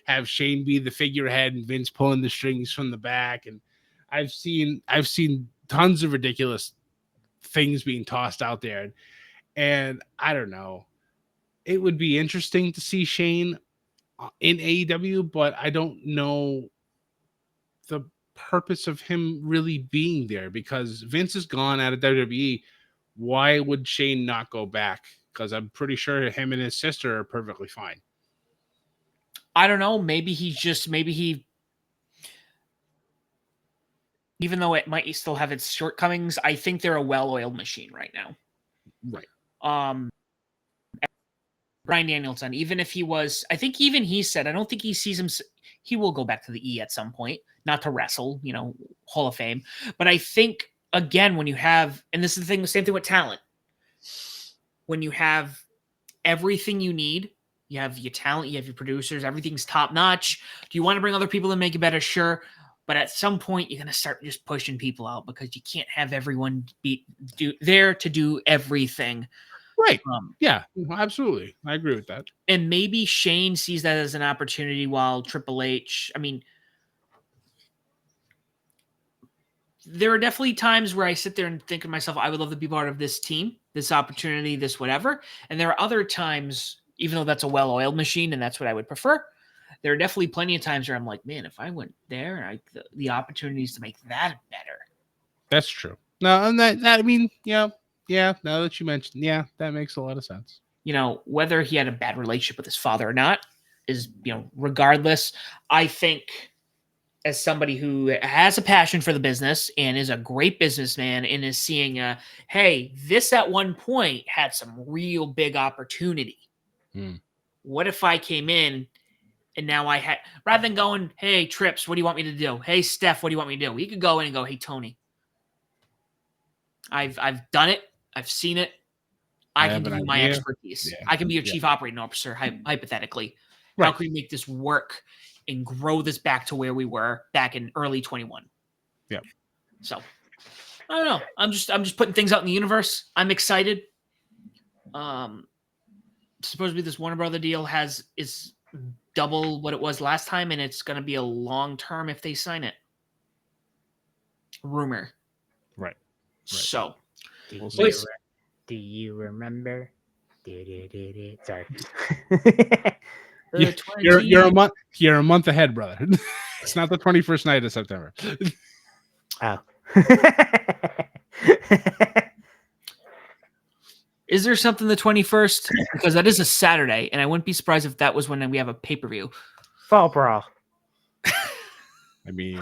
Have Shane be the figurehead and Vince pulling the strings from the back. And I've seen tons of ridiculous things being tossed out there. And I don't know. It would be interesting to see Shane in AEW, but I don't know the purpose of him really being there because Vince is gone out of WWE. Why would Shane not go back? Because I'm pretty sure him and his sister are perfectly fine. I don't know. Maybe even though it might still have its shortcomings, I think they're a well-oiled machine right now. Right. Bryan Danielson, even if he was, I think even he said, I don't think he sees him. He will go back to the E at some point, not to wrestle, Hall of Fame. But I think, again, when you have, and this is the thing, the same thing with talent, when you have everything you need, you have your talent, you have your producers, everything's top notch. Do you want to bring other people and make it better? Sure. But at some point, you're going to start just pushing people out because you can't have everyone be there to do everything. Right. Yeah, absolutely. I agree with that. And maybe Shane sees that as an opportunity while Triple H, there are definitely times where I sit there and think to myself, I would love to be part of this team, this opportunity, this whatever. And there are other times, even though that's a well-oiled machine and that's what I would prefer, there are definitely plenty of times where I'm like, man, if I went there, the opportunities to make that better. That's true. No, and yeah, now that you mentioned, that makes a lot of sense. Whether he had a bad relationship with his father or not is, regardless, I think as somebody who has a passion for the business and is a great businessman and is seeing, hey, this at one point had some real big opportunity. What if I came in and now I had, rather than going, hey, Trips, what do you want me to do? Hey, Steph, what do you want me to do? We could go in and go, hey, Tony, I've done it. I've seen it. I can give you my expertise. Yeah. I can be your chief operating officer, hypothetically. Right. How can we make this work and grow this back to where we were back in early 21? Yeah. So I don't know. I'm just putting things out in the universe. I'm excited. Supposedly this Warner Brother deal is double what it was last time, and it's going to be a long term if they sign it. Rumor. Right. So, do you remember? Sorry. You're a month ahead, brother. It's not the 21st night of September. Oh. Is there something the 21st? Because that is a Saturday, and I wouldn't be surprised if that was when we have a pay-per-view. Fall Brawl. I mean,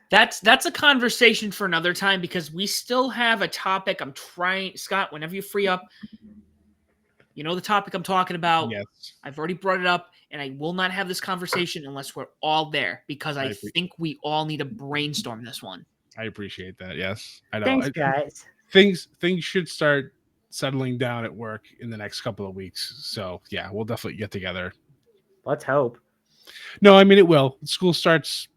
that's a conversation for another time because we still have a topic. I'm trying, Scott, whenever you free up, the topic I'm talking about. Yes. I've already brought it up, and I will not have this conversation unless we're all there because I think we all need to brainstorm this one. I appreciate that. Yes, I know. Thanks, guys. Things should start settling down at work in the next couple of weeks. So yeah, we'll definitely get together. Let's hope. No, I mean it will. School starts,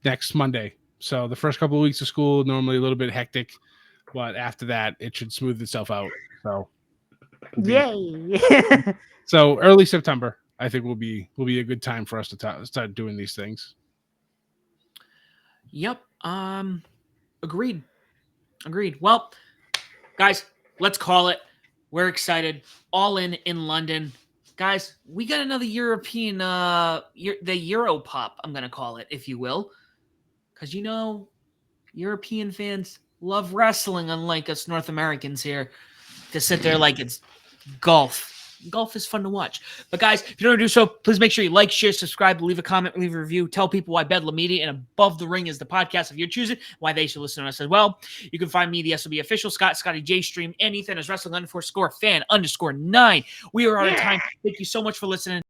next Monday. So the first couple of weeks of school normally a little bit hectic, but after that it should smooth itself out. So yay! So early September, I think will be a good time for us to start doing these things. Yep. Agreed. Well, guys, let's call it. We're excited. All in London. Guys, we got another European, the Euro Pop, I'm going to call it, if you will. Because, European fans love wrestling, unlike us North Americans here, to sit there like it's golf. Golf is fun to watch. But guys, if you don't do so, please make sure you like, share, subscribe, leave a comment, leave a review. Tell people why Bedlam Media and Above the Ring is the podcast of your choosing, why they should listen to us as well. You can find me, the SOB official, Scotty J Stream, and Ethan as Wrestling _fan_9. We are out of time. Thank you so much for listening.